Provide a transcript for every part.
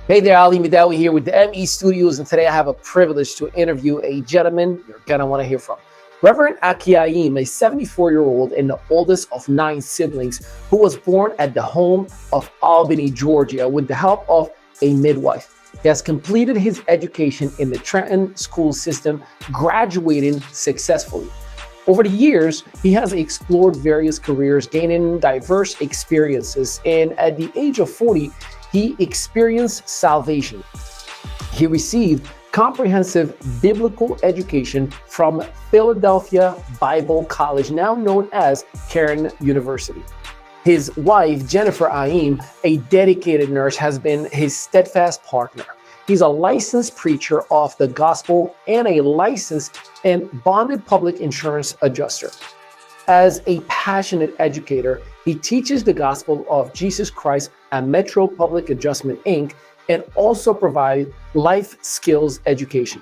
Hey there, Ali Midawi here with the ME Studios, and today I have a privilege to interview a gentleman you're going to want to hear from. Reverend Akey Ahiem, a 74-year-old and the oldest of 9 siblings, who was born at the home of Albany, Georgia, with the help of a midwife. He has completed his education in the Trenton school system, graduating successfully. Over the years, he has explored various careers, gaining diverse experiences, and at the age of 40, he experienced salvation. He received comprehensive biblical education from Philadelphia Bible College, now known as Cairn University. His wife, Jennifer Ahiem, a dedicated nurse, has been his steadfast partner. He's a licensed preacher of the gospel and a licensed and bonded public insurance adjuster. As a passionate educator, he teaches the gospel of Jesus Christ at Metro Public Adjustment, Inc., and also provides life skills education.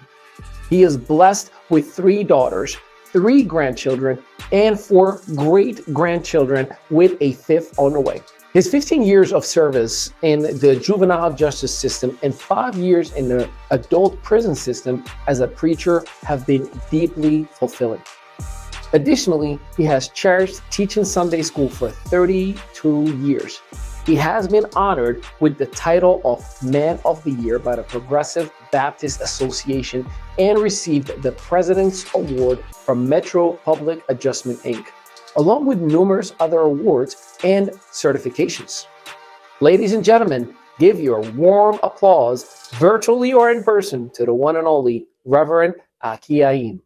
He is blessed with 3 daughters, 3 grandchildren, and 4 great-grandchildren, with a 5th on the way. His 15 years of service in the juvenile justice system and 5 years in the adult prison system as a preacher have been deeply fulfilling. Additionally, he has cherished teaching Sunday school for 32 years. He has been honored with the title of Man of the Year by the Progressive Baptist Association and received the President's Award from Metro Public Adjustment, Inc., along with numerous other awards and certifications. Ladies and gentlemen, give your warm applause, virtually or in person, to the one and only Reverend Akey Ahiem.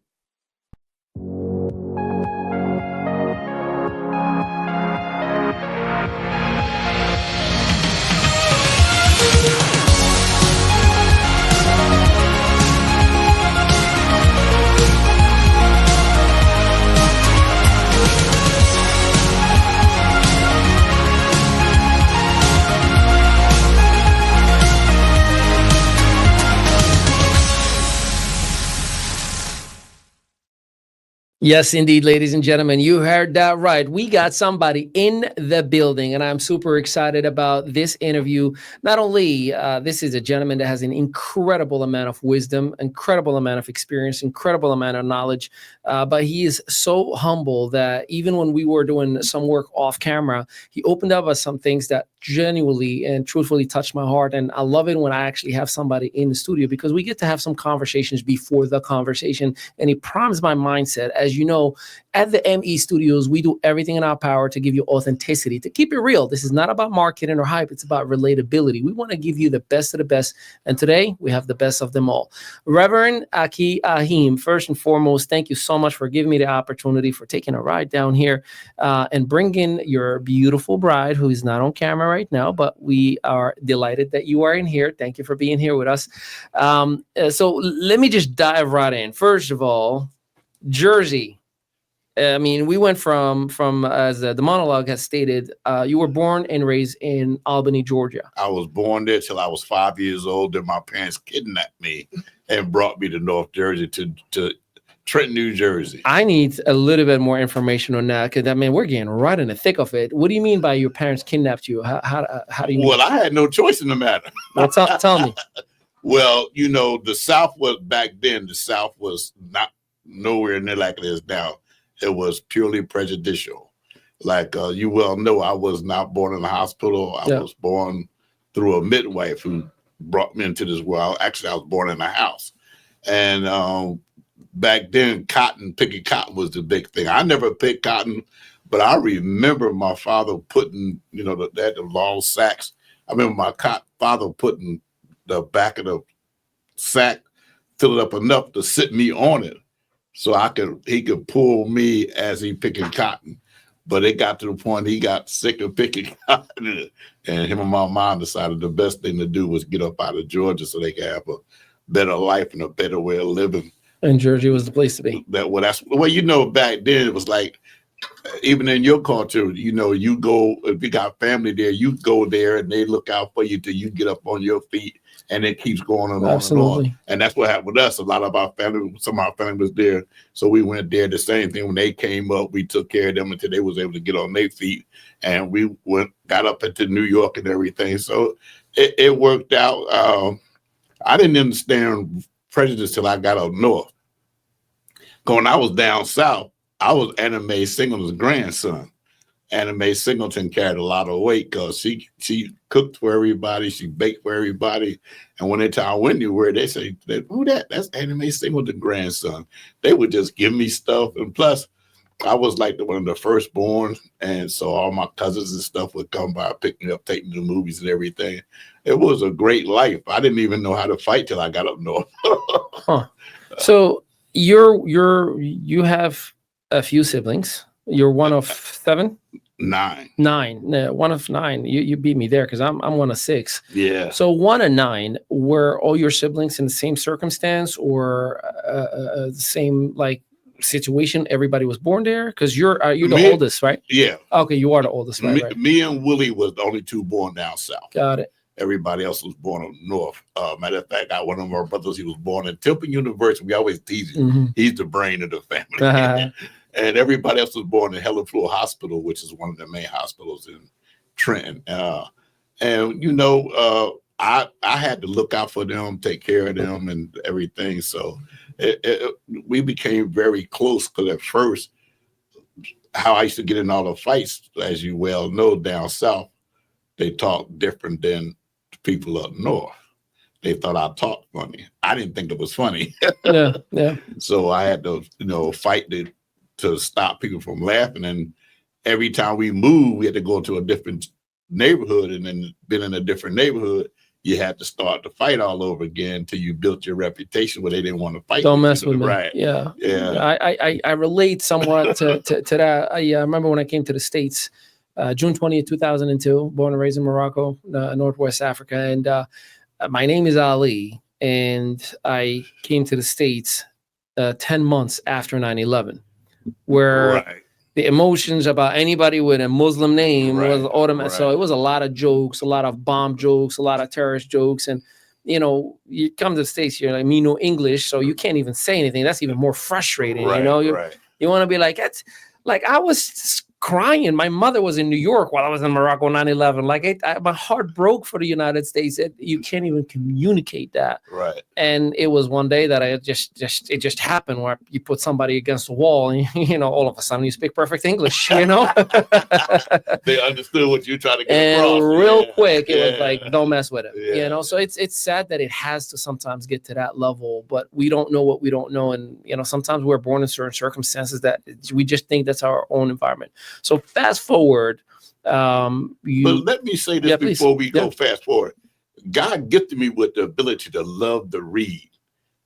Yes, indeed, ladies and gentlemen, you heard that right. We got somebody in the building, and I'm super excited about this interview. Not only this is a gentleman that has an incredible amount of wisdom, incredible amount of experience, incredible amount of knowledge, but he is so humble that even when we were doing some work off camera, he opened up us some things that genuinely and truthfully touched my heart. And I love it when I actually have somebody in the studio, because we get to have some conversations before the conversation, and it primes my mindset. As you know, at the ME Studios, we do everything in our power to give you authenticity, to keep it real. This is not about marketing or hype. It's about relatability. We want to give you the best of the best. And today we have the best of them all. Reverend Akey Ahiem, first and foremost, thank you so much for giving me the opportunity, for taking a ride down here and bringing your beautiful bride, who is not on camera right now, but we are delighted that you are in here. Thank you for being here with us. So let me just dive right in. First of all, Jersey. I mean, we went from as the monologue has stated, you were born and raised in Albany, Georgia. I was born there till I was 5 years old. Then my parents kidnapped me and brought me to North Jersey, to Trenton, New Jersey. I need a little bit more information on that, because I mean, we're getting right in the thick of it. What do you mean by your parents kidnapped you? How do you mean? Well, I had no choice in the matter. Well, tell me. Well, you know, the South was back then. The South was not nowhere near like it is now. It was purely prejudicial. Like you well know, I was not born in a hospital. I was born through a midwife who brought me into this world. Actually, I was born in a house. And back then, picking cotton was the big thing. I never picked cotton, but I remember my father putting, you know, the long sacks. I remember my father putting the back of the sack, fill it up enough to sit me on it, so he could pull me as he picking cotton. But it got to the point he got sick of picking cotton, and him and my mom decided the best thing to do was get up out of Georgia so they could have a better life and a better way of living. And Georgia was the place to be. You know, back then it was like, even in your culture, you know, you go, if you got family there, you go there and they look out for you till you get up on your feet, and it keeps going on and on. And that's what happened with us. A lot of our family, some of our family was there. So we went there. The same thing, when they came up, we took care of them until they was able to get on their feet. And we got up into New York and everything. So it worked out. I didn't understand prejudice till I got up north. When I was down south, I was Anime Singleton's grandson. Anime Singleton carried a lot of weight because she cooked for everybody, she baked for everybody. And when they tell I went anywhere, they say, who that? That's Anime Singleton's grandson. They would just give me stuff. And plus, I was like one of the firstborn. And so all my cousins and stuff would come by, pick me up, take me to movies and everything. It was a great life. I didn't even know how to fight till I got up north. Huh. So you have a few siblings. You're one of 7? 9. 9. One of 9. You beat me there because I'm one of 6. Yeah. So 1 of 9. Were all your siblings in the same circumstance or the same like situation? Everybody was born there because you're the oldest, right? Yeah. Okay, you are the oldest, right? Me and Willie was the only 2 born down south. Got it. Everybody else was born up north. Matter of fact, one of our brothers, he was born in Temple University. We always tease him. Mm-hmm. He's the brain of the family. And everybody else was born in Helen Fleur Hospital, which is one of the main hospitals in Trenton. And you know, I had to look out for them, take care of them, and everything. So we became very close because at first, how I used to get in all the fights, as you well know, down south, they talk different than people up north. They thought I talked funny. I didn't think it was funny. Yeah. So I had to, fight to stop people from laughing. And every time we moved, we had to go to a different neighborhood, and then been in a different neighborhood, you had to start to fight all over again till you built your reputation where they didn't want to fight. Don't mess with me. Right. Yeah. Yeah. I relate somewhat to that. I remember when I came to the States, June 20th, 2002, born and raised in Morocco, Northwest Africa. And my name is Ali. And I came to the States 10 months after 9/11, where the emotions about anybody with a Muslim name was automatic. So it was a lot of jokes, a lot of bomb jokes, a lot of terrorist jokes. And, you come to the States, you're like, me no English, so you can't even say anything. That's even more frustrating. You want to be like, that's like, I was crying. My mother was in New York while I was in Morocco 9/11. Like my heart broke for the United States. You can't even communicate that. Right. And it was one day that it just happened where you put somebody against the wall and, all of a sudden you speak perfect English, They understood what you tried to get and across. Real quick, it was like, don't mess with it. Yeah. So it's sad that it has to sometimes get to that level, but we don't know what we don't know. And, sometimes we're born in certain circumstances that we just think that's our own environment. So fast forward. But let me say this before we go fast forward. God gifted me with the ability to love to read.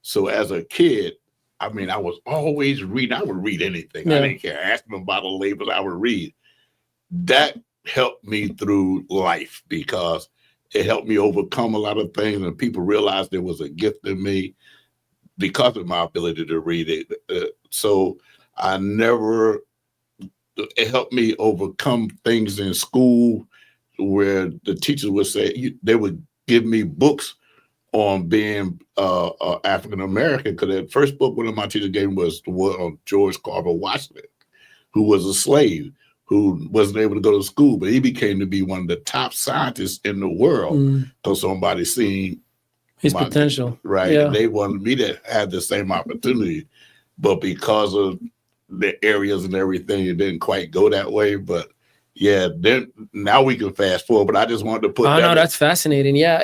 So as a kid, I was always reading. I would read anything. I didn't care. Ask them about the labels, I would read. That helped me through life because it helped me overcome a lot of things, and people realized there was a gift in me because of my ability to read it. So it helped me overcome things in school where the teachers would say, they would give me books on being African-American, because the first book one of my teachers gave me was the one on George Carver Washington, who was a slave, who wasn't able to go to school, but he became to be one of the top scientists in the world because somebody seen his potential. Right. Yeah. And they wanted me to have the same opportunity, but because of the areas and everything, it didn't quite go that way. But then now we can fast forward, but I just wanted to put that. No, that's fascinating. Yeah.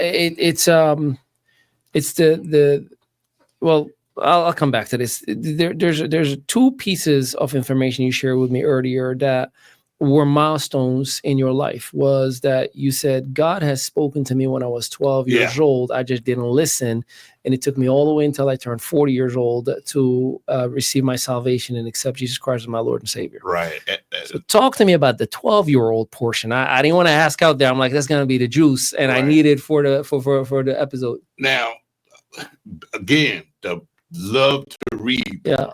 Well, I'll come back to this. There's 2 pieces of information you shared with me earlier that were milestones in your life. Was that you said, God has spoken to me when I was 12 years old. I just didn't listen. And it took me all the way until I turned 40 years old to receive my salvation and accept Jesus Christ as my Lord and Savior. Right. So talk to me about the 12-year-old portion. I didn't want to ask out there. I'm like, that's going to be the juice. And I need it for the episode. Now, again, the love to read. Yeah.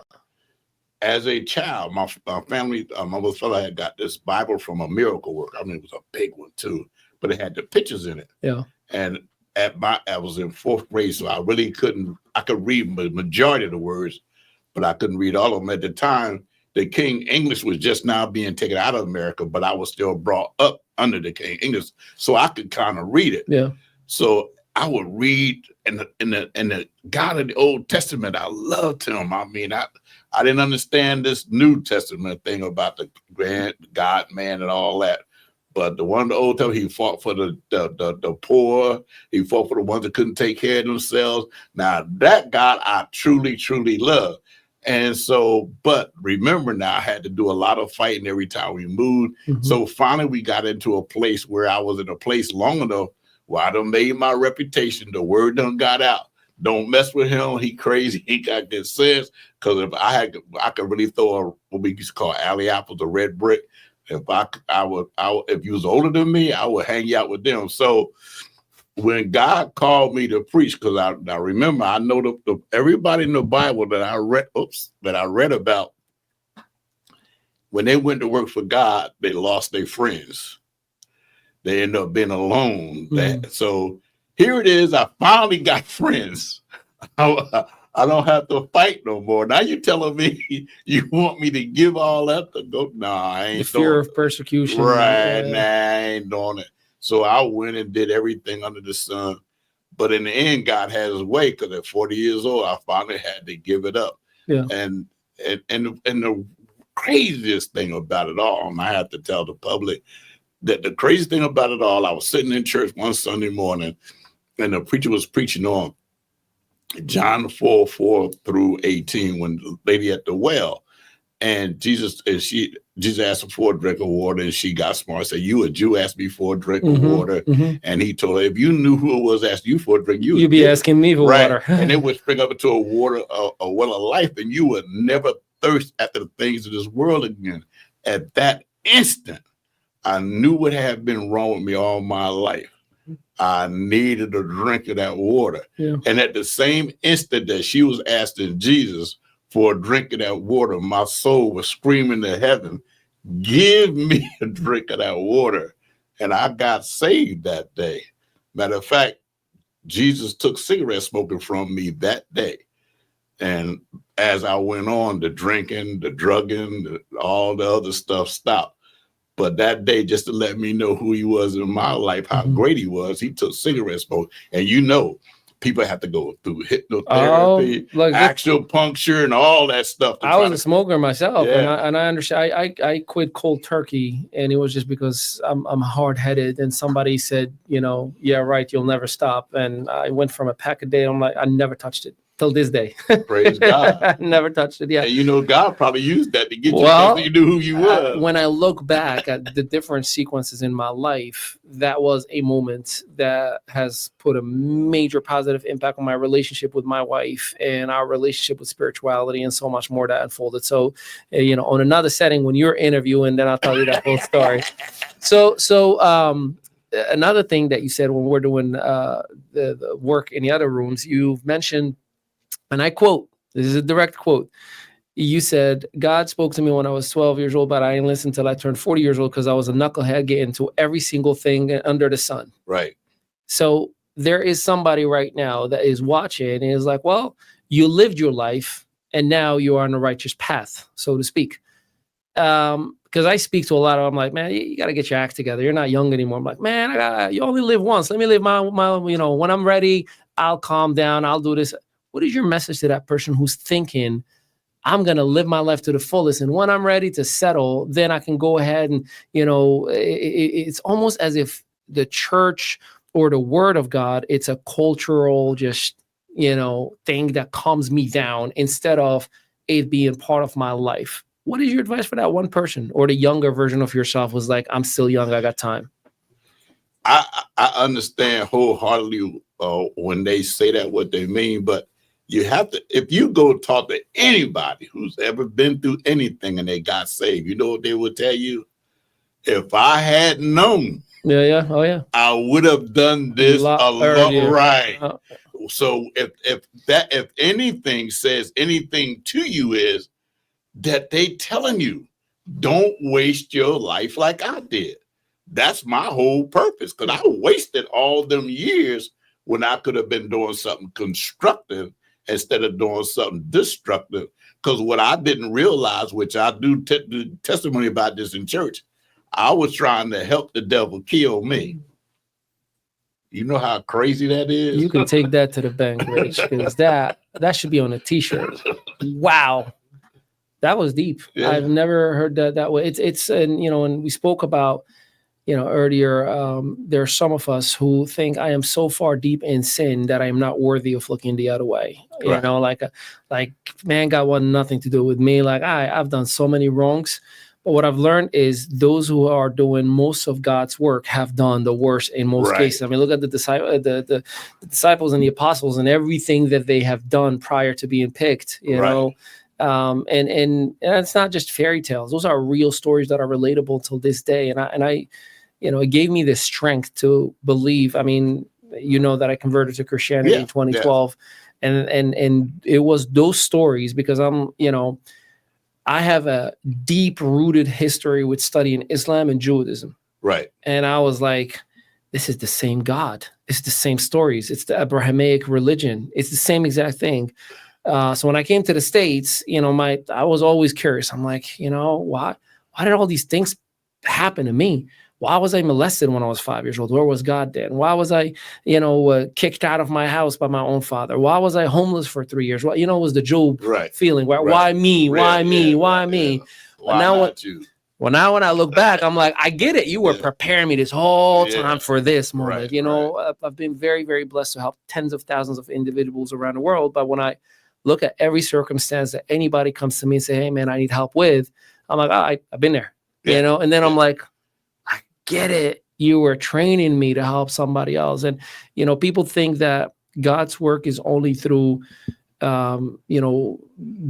As a child, my family, my mother's fellow had got this Bible from a Miracle Worker. It was a big one too, but it had the pictures in it. Yeah. And I was in 4th grade, so I really I could read the majority of the words, but I couldn't read all of them. At the time, the King English was just now being taken out of America, but I was still brought up under the King English, so I could kind of read it. Yeah. So I would read in the God of the Old Testament. I loved him. I mean, I didn't understand this New Testament thing about the grand God man and all that. But the one in the Old Testament, he fought for the poor. He fought for the ones that couldn't take care of themselves. Now that God I truly, truly love. And so, but remember now, I had to do a lot of fighting every time we moved. Mhm. So finally we got into a place where I was in a place long enough where I done made my reputation. The word done got out. Don't mess with him. He crazy. He got good sense. Because if I could really throw what we used to call alley apples, a red brick. If if you was older than me, I would hang you out with them. So when God called me to preach, because I remember, I know everybody in the Bible that I read about, when they went to work for God, they lost their friends. They ended up being alone. So here it is. I finally got friends. I don't have to fight no more. Now you telling me you want me to give all that to go? No, I ain't. The fear of persecution. Right. Nah, I ain't doing it. So I went and did everything under the sun. But in the end, God had his way, because at 40 years old, I finally had to give it up. Yeah. And the craziest thing about it all, and I have to tell the public that the crazy thing about it all, I was sitting in church one Sunday morning, and the preacher was preaching on John 4:4-18, when the lady at the well, and Jesus asked her for a drink of water, and she got smart. Said, "You a Jew, asked me for a drink of water." And he told her, "If you knew who it was asking you for a drink, you'd be asking me for water." And it would spring up into a well of life, and you would never thirst after the things of this world again. At that instant, I knew what had been wrong with me all my life. I needed a drink of that water. Yeah. And at the same instant that she was asking Jesus for a drink of that water, my soul was screaming to heaven, "Give me a drink of that water." And I got saved that day. Matter of fact, Jesus took cigarette smoking from me that day. And as I went on, the drinking, the drugging, all the other stuff stopped. But that day, just to let me know who he was in my life, how great he was, he took cigarette smoke. And people have to go through hypnotherapy, acupuncture, and all that stuff. I was a smoker myself, and I understand. I quit cold turkey, and it was just because I'm hard headed. And somebody said, "Yeah, right, you'll never stop." And I went from a pack a day. I'm like, I never touched it till this day. Praise God. I never touched it. Yeah. And God probably used that to get you so you knew who you were. When I look back at the different sequences in my life, that was a moment that has put a major positive impact on my relationship with my wife and our relationship with spirituality and so much more that unfolded. So, on another setting, when you're interviewing, then I'll tell you that whole story. So, another thing that you said when we're doing the work in the other rooms, you've mentioned, and I quote, this is a direct quote. You said, "God spoke to me when I was 12 years old, but I didn't listen until I turned 40 years old because I was a knucklehead getting into every single thing under the sun." Right. So there is somebody right now that is watching and is like, well, you lived your life and now you are on the righteous path, so to speak. Because I speak to a lot of them, like, man, you got to get your act together. You're not young anymore. I'm like, man, you only live once. Let me live my, when I'm ready, I'll calm down. I'll do this. What is your message to that person who's thinking, I'm going to live my life to the fullest, and when I'm ready to settle, then I can go ahead and, it's almost as if the church or the word of God, it's a cultural thing that calms me down instead of it being part of my life. What is your advice for that one person, or the younger version of yourself was like, I'm still young, I got time? I understand wholeheartedly when they say that, what they mean, but you have to, if you go talk to anybody who's ever been through anything and they got saved, you know what they would tell you? If I had known, I would have done this a lot right. So if anything says anything to you, is that they telling you, don't waste your life like I did. That's my whole purpose, because I wasted all them years when I could have been doing something constructive instead of doing something destructive. Because what I didn't realize, which I do testimony about this in church, I was trying to help the devil kill me. You know how crazy that is? You can take that to the bank, Rich, because that should be on a t-shirt. Wow. That was deep. Yeah. I've never heard that way. It's and and we spoke about earlier, there are some of us who think I am so far deep in sin that I am not worthy of looking the other way. Right. Like man, God wanted nothing to do with me. Like I've done so many wrongs. But what I've learned is those who are doing most of God's work have done the worst in most cases. I mean, look at the disciples and the apostles and everything that they have done prior to being picked, you know. And it's not just fairy tales. Those are real stories that are relatable till this day. And I it gave me the strength to believe. I mean, that I converted to Christianity in 2012. And it was those stories because I have a deep-rooted history with studying Islam and Judaism. Right. And I was like, this is the same God. It's the same stories. It's the Abrahamic religion. It's the same exact thing. So when I came to the States, I was always curious. I'm like, why did all these things happen to me? Why was I molested when I was 5 years old? Where was God then? Why was I, kicked out of my house by my own father? Why was I homeless for 3 years? Well, it was the Job feeling. Why me? Why me? Why me? Why not you? Well, now when I look back, I'm like, I get it. You were preparing me this whole time for this moment. I've been very, very blessed to help tens of thousands of individuals around the world. But when I look at every circumstance that anybody comes to me and say, hey, man, I need help with, I'm like, I've been there, and then I'm like, I get it. You were training me to help somebody else. And, people think that God's work is only through,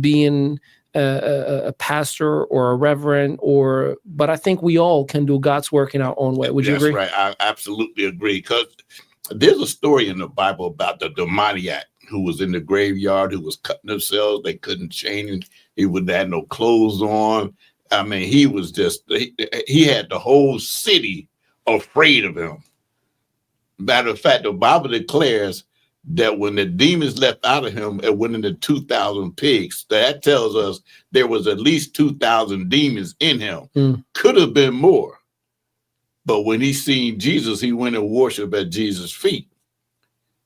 being a pastor or a reverend but I think we all can do God's work in our own way. Would you agree? That's right. I absolutely agree. Because there's a story in the Bible about the demoniac who was in the graveyard, who was cutting themselves. They couldn't change. He would have no clothes on. I mean, he was just, he had the whole city afraid of him. Matter of fact, the Bible declares that when the demons left out of him, it went into 2,000 pigs. That tells us there was at least 2,000 demons in him. Could have been more. But when he seen Jesus, he went and worshiped at Jesus' feet.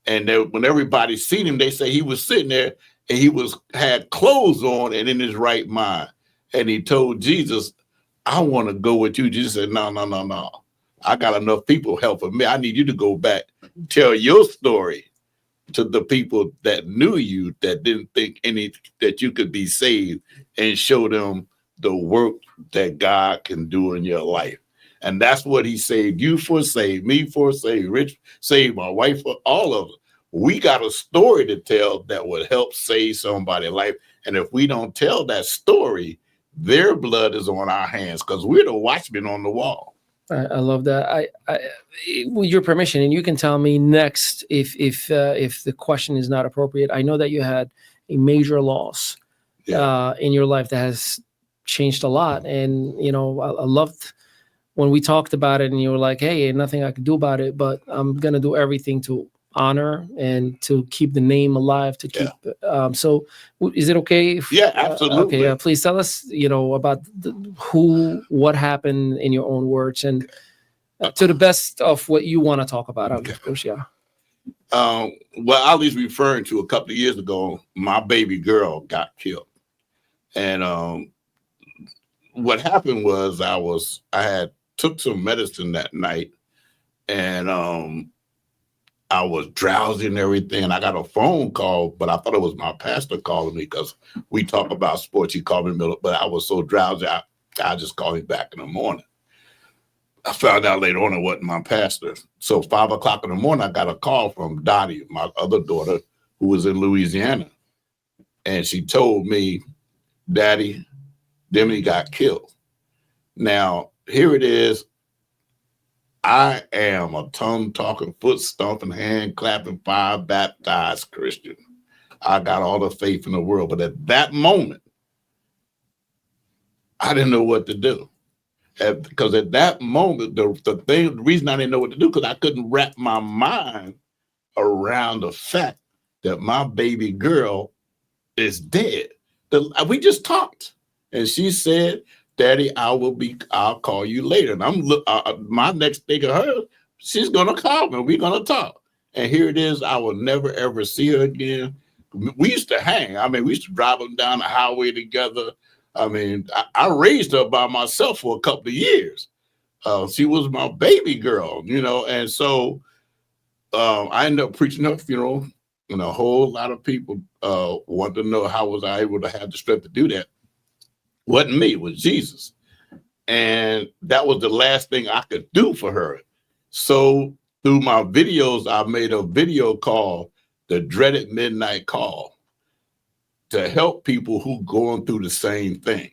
And when everybody seen him, they say he was sitting there and he had clothes on and in his right mind. And he told Jesus, I want to go with you. Jesus said, no. I got enough people helping me. I need you to go back, tell your story to the people that knew you, that didn't think that you could be saved, and show them the work that God can do in your life. And that's what he saved you for, saved me for, saved Rich, saved my wife for, all of us. We got a story to tell that would help save somebody's life. And if we don't tell that story, their blood is on our hands because we're the watchmen on the wall. I love that. I with your permission, and you can tell me next if the question is not appropriate. I know that you had a major loss in your life that has changed a lot, and I loved when we talked about it, and you were like, "Hey, ain't nothing I can do about it, but I'm gonna do everything to honor and to keep the name alive, to keep so is it okay if, absolutely. Okay, please tell us about what happened in your own words, and to the best of what you want to talk about. Of course. Well, I was referring to a couple of years ago, my baby girl got killed, and what happened was I had took some medicine that night, and I was drowsy and everything. I got a phone call, but I thought it was my pastor calling me because we talk about sports. He called me, but I was so drowsy, I just called him back in the morning. I found out later on it wasn't my pastor. So 5 o'clock in the morning, I got a call from Dottie, my other daughter, who was in Louisiana. And she told me, Daddy, Demi got killed. Now, here it is. I am a tongue-talking, foot-stomping, hand-clapping, fire-baptized Christian. I got all the faith in the world. But at that moment, I didn't know what to do. Because at that moment, the reason I didn't know what to do, because I couldn't wrap my mind around the fact that my baby girl is dead. We just talked. And she said, Daddy, I'll call you later. And my next thing of her, she's gonna call me. We're gonna talk. And here it is. I will never, ever see her again. We used to hang. I mean, we used to drive them down the highway together. I mean, I raised her by myself for a couple of years. She was my baby girl, you know, and so I ended up preaching her funeral, and a whole lot of people wanted to know how was I able to have the strength to do that. Wasn't me, it was Jesus. And that was the last thing I could do for her. So through my videos, I made a video called The Dreaded Midnight Call to help people who going through the same thing.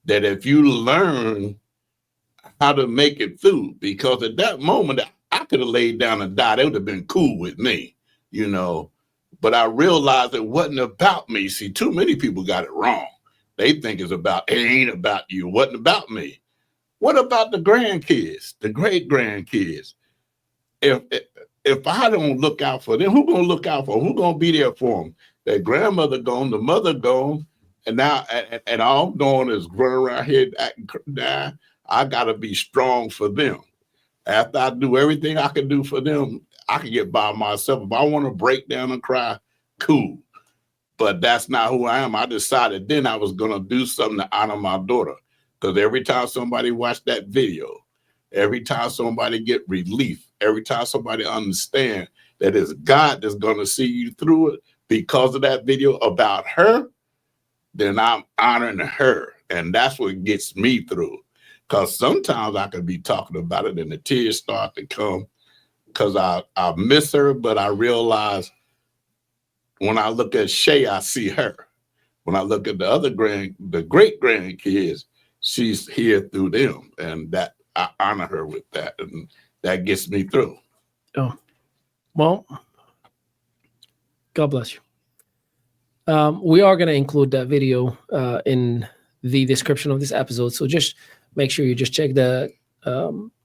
That if you learn how to make it through, because at that moment, I could have laid down and died. It would have been cool with me, you know. But I realized it wasn't about me. See, too many people got it wrong. They think it ain't about you. It wasn't about me. What about the grandkids, the great grandkids? If I don't look out for them, who gonna look out for them? Who gonna be there for them? Their grandmother gone, the mother gone, and now and all I'm doing is running around here acting die. I gotta be strong for them. After I do everything I can do for them, I can get by myself. If I want to break down and cry, cool. But that's not who I am. I decided then I was gonna do something to honor my daughter. Because every time somebody watch that video, every time somebody get relief, every time somebody understand that it's God that's going to see you through it because of that video about her, then I'm honoring her. And that's what gets me through. Because sometimes I could be talking about it and the tears start to come because I miss her, but I realize when I look at Shay, I see her. When I look at the great grandkids, she's here through them, and that I honor her with that, and that gets me through. Oh, well, God bless you. We are going to include that video in the description of this episode, so just make sure you just check the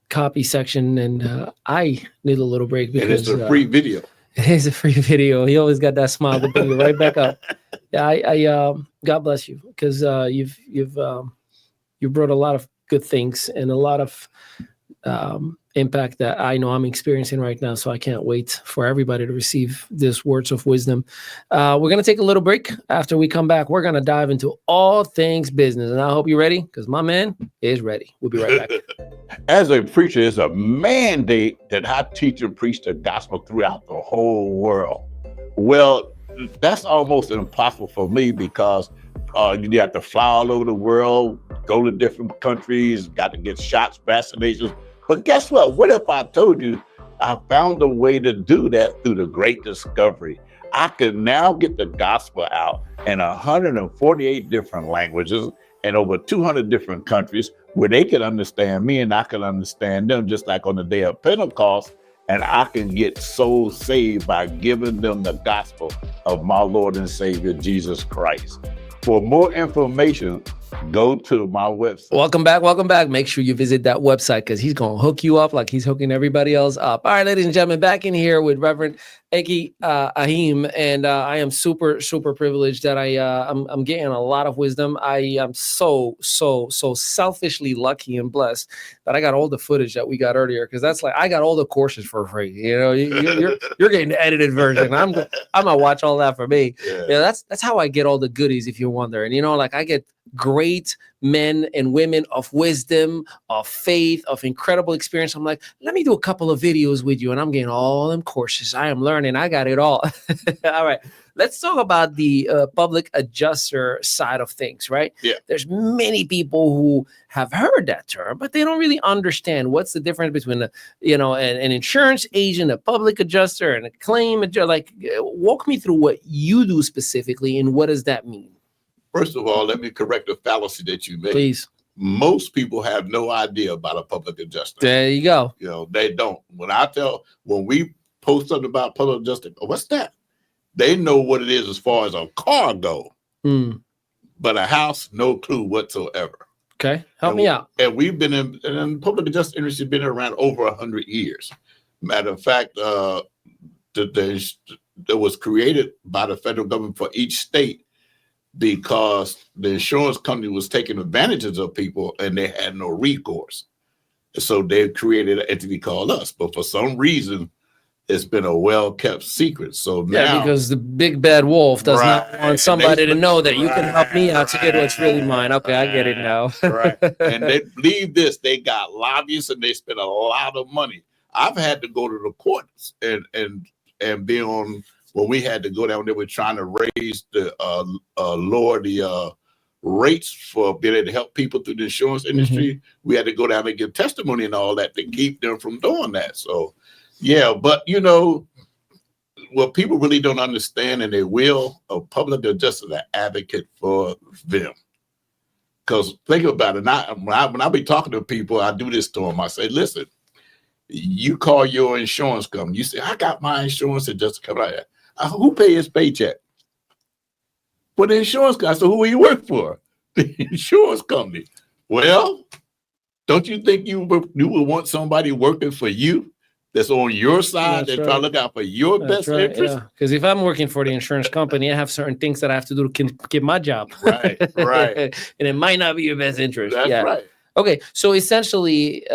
copy section. And I need a little break because it's a free video. It is a free video. He always got that smile to bring you right back up. Yeah, I God bless you, because you've brought a lot of good things and a lot of impact that I know I'm experiencing right now. So I can't wait for everybody to receive these words of wisdom. We're going to take a little break. After we come back, we're going to dive into all things business. And I hope you're ready, because my man is ready. We'll be right back. As a preacher, it's a mandate that I teach and preach the gospel throughout the whole world. Well, that's almost impossible for me because you have to fly all over the world, go to different countries, got to get shots, vaccinations. But guess what? What if I told you I found a way to do that through the great discovery? I can now get the gospel out in 148 different languages and over 200 different countries where they can understand me and I can understand them, just like on the day of Pentecost. And I can get souls saved by giving them the gospel of my Lord and Savior, Jesus Christ. For more information, go to my website. Welcome back. Welcome back. Make sure you visit that website, because he's going to hook you up like he's hooking everybody else up. All right, ladies and gentlemen, back in here with Reverend Akey Ahiem. And I am super, super privileged that I'm getting a lot of wisdom. I am so selfishly lucky and blessed that I got all the footage that we got earlier, because that's like I got all the courses for free. You know, you're getting the edited version. I'm gonna watch all that for me. Yeah, that's how I get all the goodies, if you're wondering. You know, like I get great men and women of wisdom, of faith, of incredible experience. I'm like, let me do a couple of videos with you, and I'm getting all them courses. I am learning. I got it all. All right. Let's talk about the public adjuster side of things, right? Yeah. There's many people who have heard that term, but they don't really understand what's the difference between an insurance agent, a public adjuster, and a claim adjuster. Like, walk me through what you do specifically, and what does that mean? First of all, let me correct the fallacy that you made. Please. Most people have no idea about a public adjuster. There you go. You know, they don't. When we post something about public adjuster, what's that? They know what it is as far as a car go, but a house, no clue whatsoever. Okay, help me out. And we've been in public adjuster industry, been around over 100 years. Matter of fact, it was created by the federal government for each state because the insurance company was taking advantages of people and they had no recourse. So they created an entity called us. But for some reason, it's been a well-kept secret. So Yeah, now, because the big bad wolf does not Right. want somebody to know that you can help me Right, out to get what's really mine. Okay, I get it now. Right. And they believe this. They got lobbyists and they spend a lot of money. I've had to go to the courts and be on when we had to go down. They were trying to raise the lower the rates for being able to help people through the insurance industry. We had to go down and give testimony and all that to keep them from doing that. So, yeah, but you know, what people really don't understand, and they will, a public adjuster is an advocate for them. Because think about it, when I be talking to people, I do this to them. I say, listen, you call your insurance company. You say, I got my insurance adjuster coming out here. Who pay his paycheck? For the insurance company. So who will you work for? The insurance company. Well, don't you think you would want somebody working for you that's on your side, that try to look out for your best interest? Because if I'm working for the insurance company, I have certain things that I have to do to keep my job. Right. And it might not be your best interest. That's right. Okay, so essentially,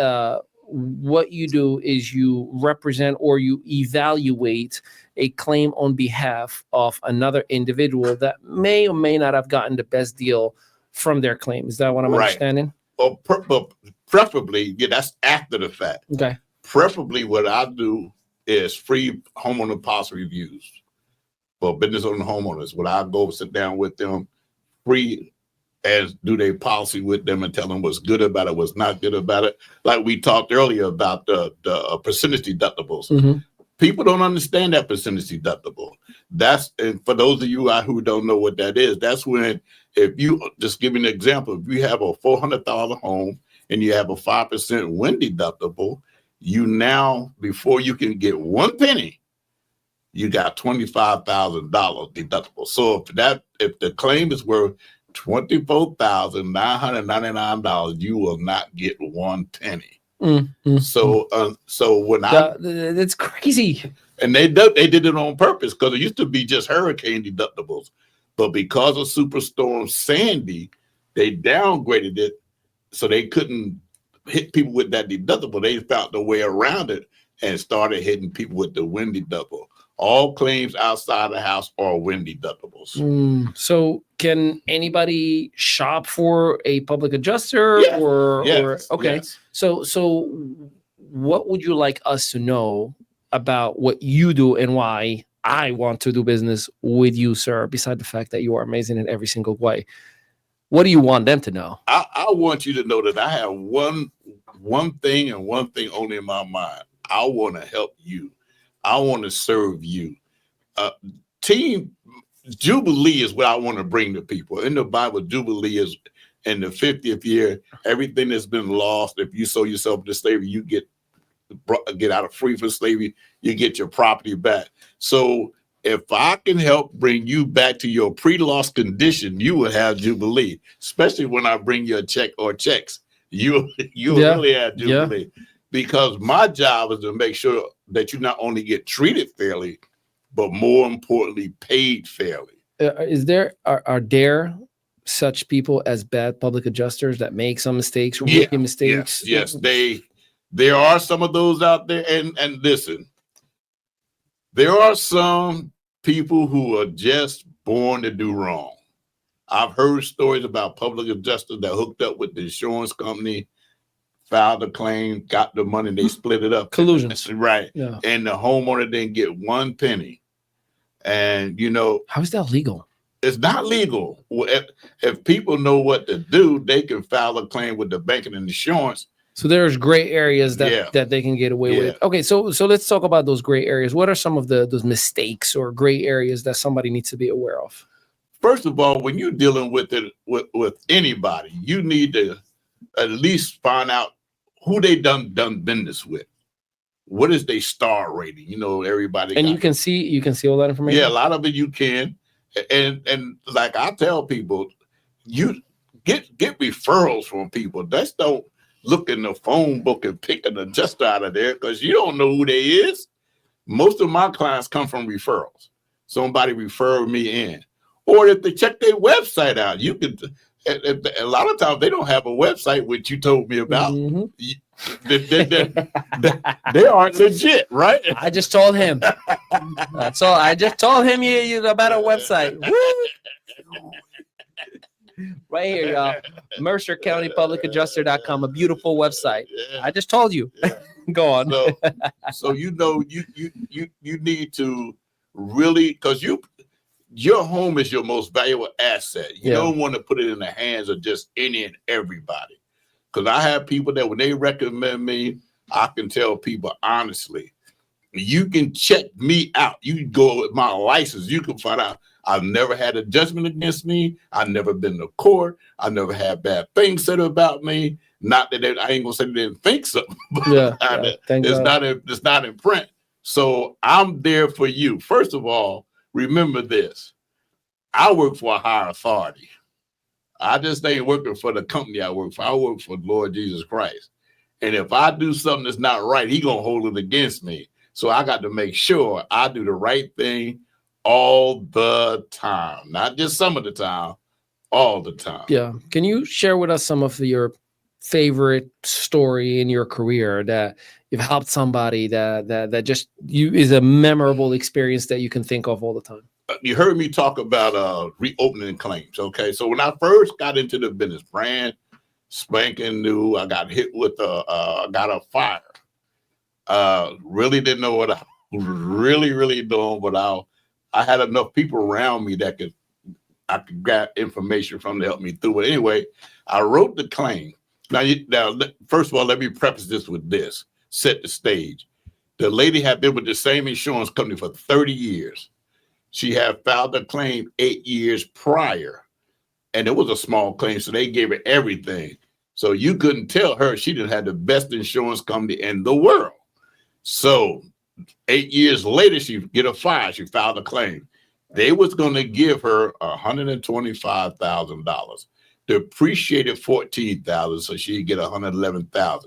what you do is you represent or you evaluate a claim on behalf of another individual that may or may not have gotten the best deal from their claim. Is that what I'm understanding? Well, preferably, that's after the fact. Okay. Preferably, what I do is free homeowner policy reviews for business owner homeowners. When I go sit down with them, free, and do their policy with them and tell them what's good about it, what's not good about it. Like we talked earlier about the percentage deductibles. People don't understand that percentage deductible. And for those of you out who don't know what that is, that's when, if you just give an example, if you have a $400,000 home and you have a 5% wind deductible, you now, before you can get one penny, you got $25,000 deductible. So if the claim is worth $24,999, you will not get one penny. So when that's crazy. And they did it on purpose, because it used to be just hurricane deductibles, but because of Superstorm Sandy, they downgraded it so they couldn't hit people with that deductible. They found a way around it and started hitting people with the wind deductible. All claims outside the house are wind deductibles. So can anybody shop for a public adjuster? Yes. Okay. Yes. So what would you like us to know about what you do and why I want to do business with you, sir, beside the fact that you are amazing in every single way? What do you want them to know? I want you to know that I have one thing and one thing only in my mind. I want to help you. I want to serve you. Team Jubilee is what I want to bring to people. In the Bible, Jubilee is in the 50th year. Everything that's been lost, if you sold yourself into slavery, you get out of free from slavery, you get your property back. So if I can help bring you back to your pre-loss condition, you will have Jubilee. Especially when I bring you a check or checks, you really have Jubilee. Because my job is to make sure that you not only get treated fairly, but more importantly, paid fairly. Are there such people as bad public adjusters that make some mistakes, rookie mistakes? Yes, there are some of those out there. And listen, there are some people who are just born to do wrong. I've heard stories about public adjusters that hooked up with the insurance company, filed a claim, got the money, they split it up. Collusions. Right. Yeah. And the homeowner didn't get one penny. And, how is that legal? It's not legal. If people know what to do, they can file a claim with the bank and insurance. So there's gray areas that they can get away with. Okay, so let's talk about those gray areas. What are some of those mistakes or gray areas that somebody needs to be aware of? First of all, when you're dealing with it with anybody, you need to at least find out who they done business with. What is their star rating? Everybody. And you can see all that information. Yeah, a lot of it you can. And like I tell people, you get referrals from people. Just don't look in the phone book and pick an adjuster out of there, because you don't know who they is. Most of my clients come from referrals. Somebody referred me in. Or if they check their website out, a lot of times they don't have a website, which you told me about. They aren't legit, right? I just told him. That's all. I just told him you about a website. Woo! Right here, y'all. Mercer County Public Adjuster.com, a beautiful website. Yeah. I just told you. Yeah. Go on. So you need to really, because your home is your most valuable asset. You don't want to put it in the hands of just any and everybody. Because I have people that when they recommend me, I can tell people honestly, you can check me out. You can go with my license. You can find out I've never had a judgment against me. I've never been to court. I never had bad things said about me. Not that I ain't gonna say they didn't think so. But it's not in print. So I'm there for you. First of all, remember this. I work for a higher authority. I just ain't working for the company I work for. I work for Lord Jesus Christ. And if I do something that's not right, he gonna hold it against me. So I got to make sure I do the right thing all the time. Not just some of the time, all the time. Yeah. Can you share with us some of your favorite story in your career that you've helped somebody that just is a memorable experience that you can think of all the time? You heard me talk about reopening claims. Okay. So when I first got into the business, brand spanking new, I got hit with got a fire. Really didn't know what I was really doing, but I had enough people around me that I could get information from to help me through it. Anyway, I wrote the claim. Now, first of all, let me preface this with this, set the stage. The lady had been with the same insurance company for 30 years. She had filed a claim 8 years prior, and it was a small claim, so they gave her everything. So you couldn't tell her she didn't have the best insurance company in the world. So 8 years later, she get a fire. She filed a claim. They was going to give her $125,000. Depreciated $14,000, so she'd get $111,000.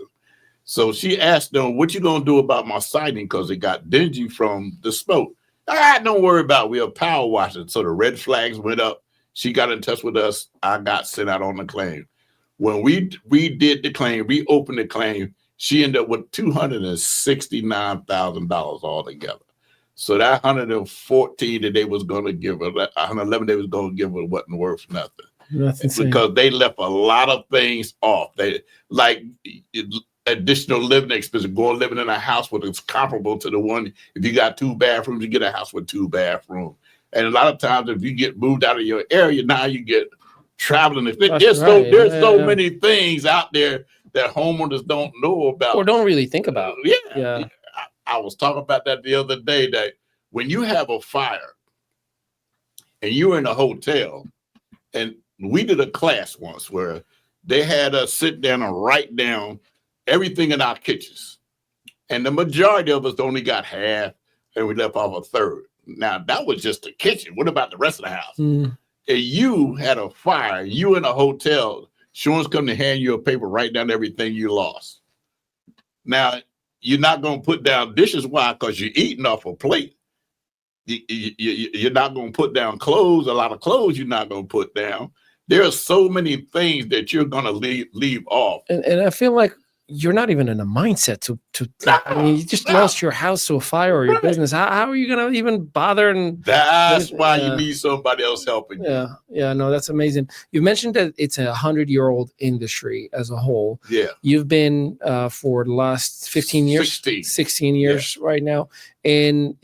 So she asked them, "What you gonna do about my siding? Because it got dingy from the smoke." Don't worry about it. We'll power wash it. So the red flags went up. She got in touch with us. I got sent out on the claim. When we did the claim, reopened the claim, she ended up with $269,000 altogether. So that 114 that they was going to give her, 111 they was going to give her wasn't worth nothing. That's insane. Because they left a lot of things off. They like additional living expenses, going living in a house where it's comparable to the one. If you got 2 bathrooms, you get a house with 2 bathrooms. And a lot of times, if you get moved out of your area, now you get traveling. There's so many things out there that homeowners don't know about or don't really think about. Yeah. I was talking about that the other day, that when you have a fire and you're in a hotel, and we did a class once where they had us sit down and write down everything in our kitchens. And the majority of us only got half, and we left off a third. Now, that was just the kitchen. What about the rest of the house? If you had a fire, you in a hotel, insurance company hand you a paper, write down everything you lost. Now, you're not going to put down dishes. Why? Because you're eating off a plate. You're not going to put down clothes. A lot of clothes you're not going to put down. There are so many things that you're going to leave off. And I feel like you're not even in a mindset to I mean, you just lost your house to a fire or your business. How are you going to even bother? And that's why you need somebody else helping you. Yeah, no, that's amazing. You mentioned that it's a 100-year-old industry as a whole. Yeah. You've been for the last 15 years, 16 years right now. And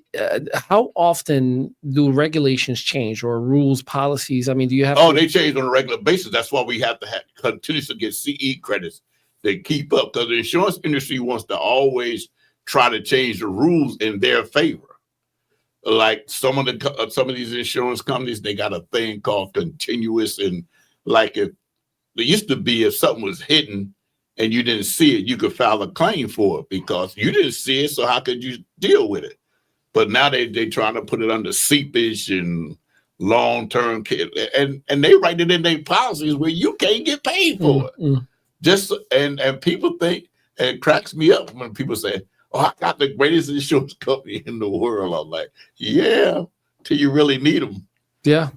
how often do regulations change or rules, policies? I mean, do you have? They change on a regular basis. That's why we have to continue to get CE credits. They keep up, because the insurance industry wants to always try to change the rules in their favor. Like some of these insurance companies, they got a thing called continuous, and like if there used to be, if something was hidden and you didn't see it, you could file a claim for it because you didn't see it. So how could you deal with it? But now they trying to put it under seepage and long-term care, and they write it in their policies where you can't get paid for it. Just and people think, and it cracks me up when people say, "Oh, I got the greatest insurance company in the world." I'm like, yeah, till you really need them. Yeah.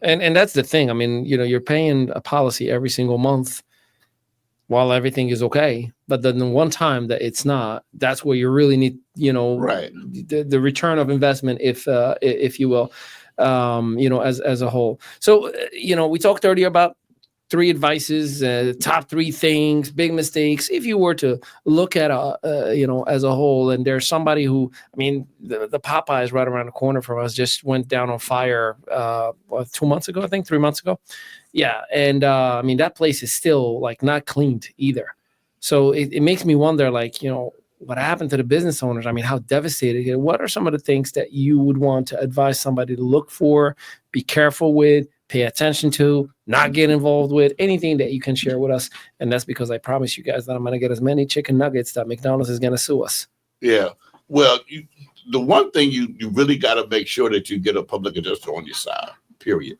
And that's the thing. I mean, you're paying a policy every single month while everything is okay. But then the one time that it's not, that's where you really need, Right. the return of investment, if you will, as a whole. So, we talked earlier about 3 advices, top 3 things, big mistakes. If you were to look at as a whole, and there's somebody who, I mean, the Popeyes right around the corner from us just went down on fire 2 months ago, I think 3 months ago. Yeah, and I mean, that place is still like not cleaned either. So it makes me wonder, like, what happened to the business owners? I mean, how devastated? What are some of the things that you would want to advise somebody to look for, be careful with, pay attention to, not get involved with, anything that you can share with us? And that's because I promise you guys that I'm going to get as many chicken nuggets that McDonald's is going to sue us. Yeah. Well, the one thing you really got to make sure that you get a public adjuster on your side, period.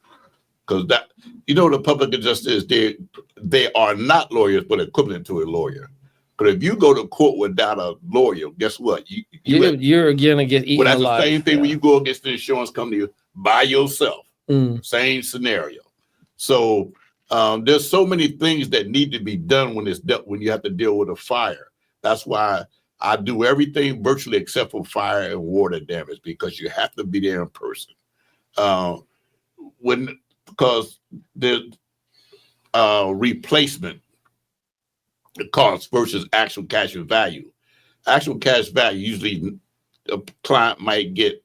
Because the public adjuster they are not lawyers, but equivalent to a lawyer. But if you go to court without a lawyer, guess what? You're going to get eaten alive. Well, that's the same thing when you go against the insurance company by yourself. Same scenario. So there's so many things that need to be done when you have to deal with a fire. That's why I do everything virtually except for fire and water damage, because you have to be there in person. Because the replacement cost versus actual cash value. Actual cash value, usually a client might get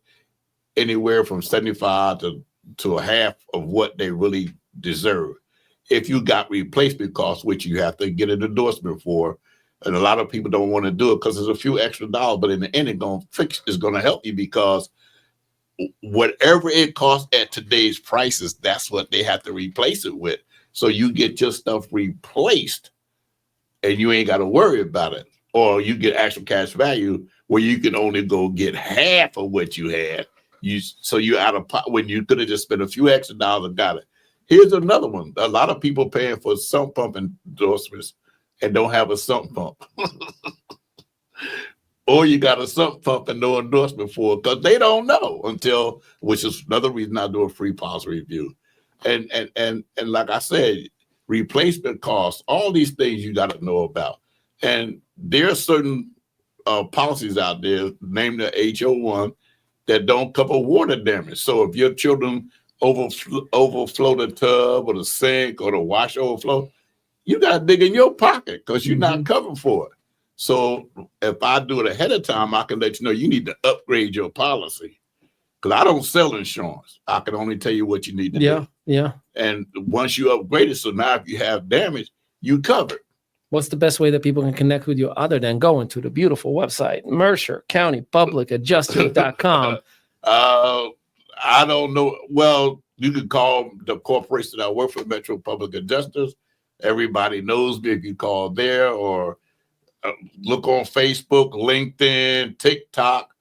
anywhere from 75 to a half of what they really deserve. If you got replacement costs, which you have to get an endorsement for, and a lot of people don't want to do it because there's a few extra dollars, but in the end, it's going to help you, because whatever it costs at today's prices, that's what they have to replace it with. So you get your stuff replaced and you ain't got to worry about it. Or you get actual cash value where you can only go get half of what you had. So you're out of pot when you could have just spent a few extra dollars and got it. Here's another one. A lot of people paying for sump pump endorsements and don't have a sump pump. Or you got a sump pump and no endorsement for it because they don't know until, which is another reason I do a free policy review. And like I said, replacement costs, all these things you got to know about. And there are certain policies out there, named the HO1, that don't cover water damage. So if your children overflow the tub or the sink or the wash overflow, you got to dig in your pocket because you're not covered for it. So if I do it ahead of time, I can let you know you need to upgrade your policy, because I don't sell insurance. I can only tell you what you need to do. Yeah. And once you upgrade it, so now if you have damage, you covered. What's the best way that people can connect with you other than going to the beautiful website, Mercer County Public Adjuster.com? I don't know. Well, you can call the corporation that I work for, Metro Public Adjusters. Everybody knows me if you call there, or look on Facebook, LinkedIn, TikTok.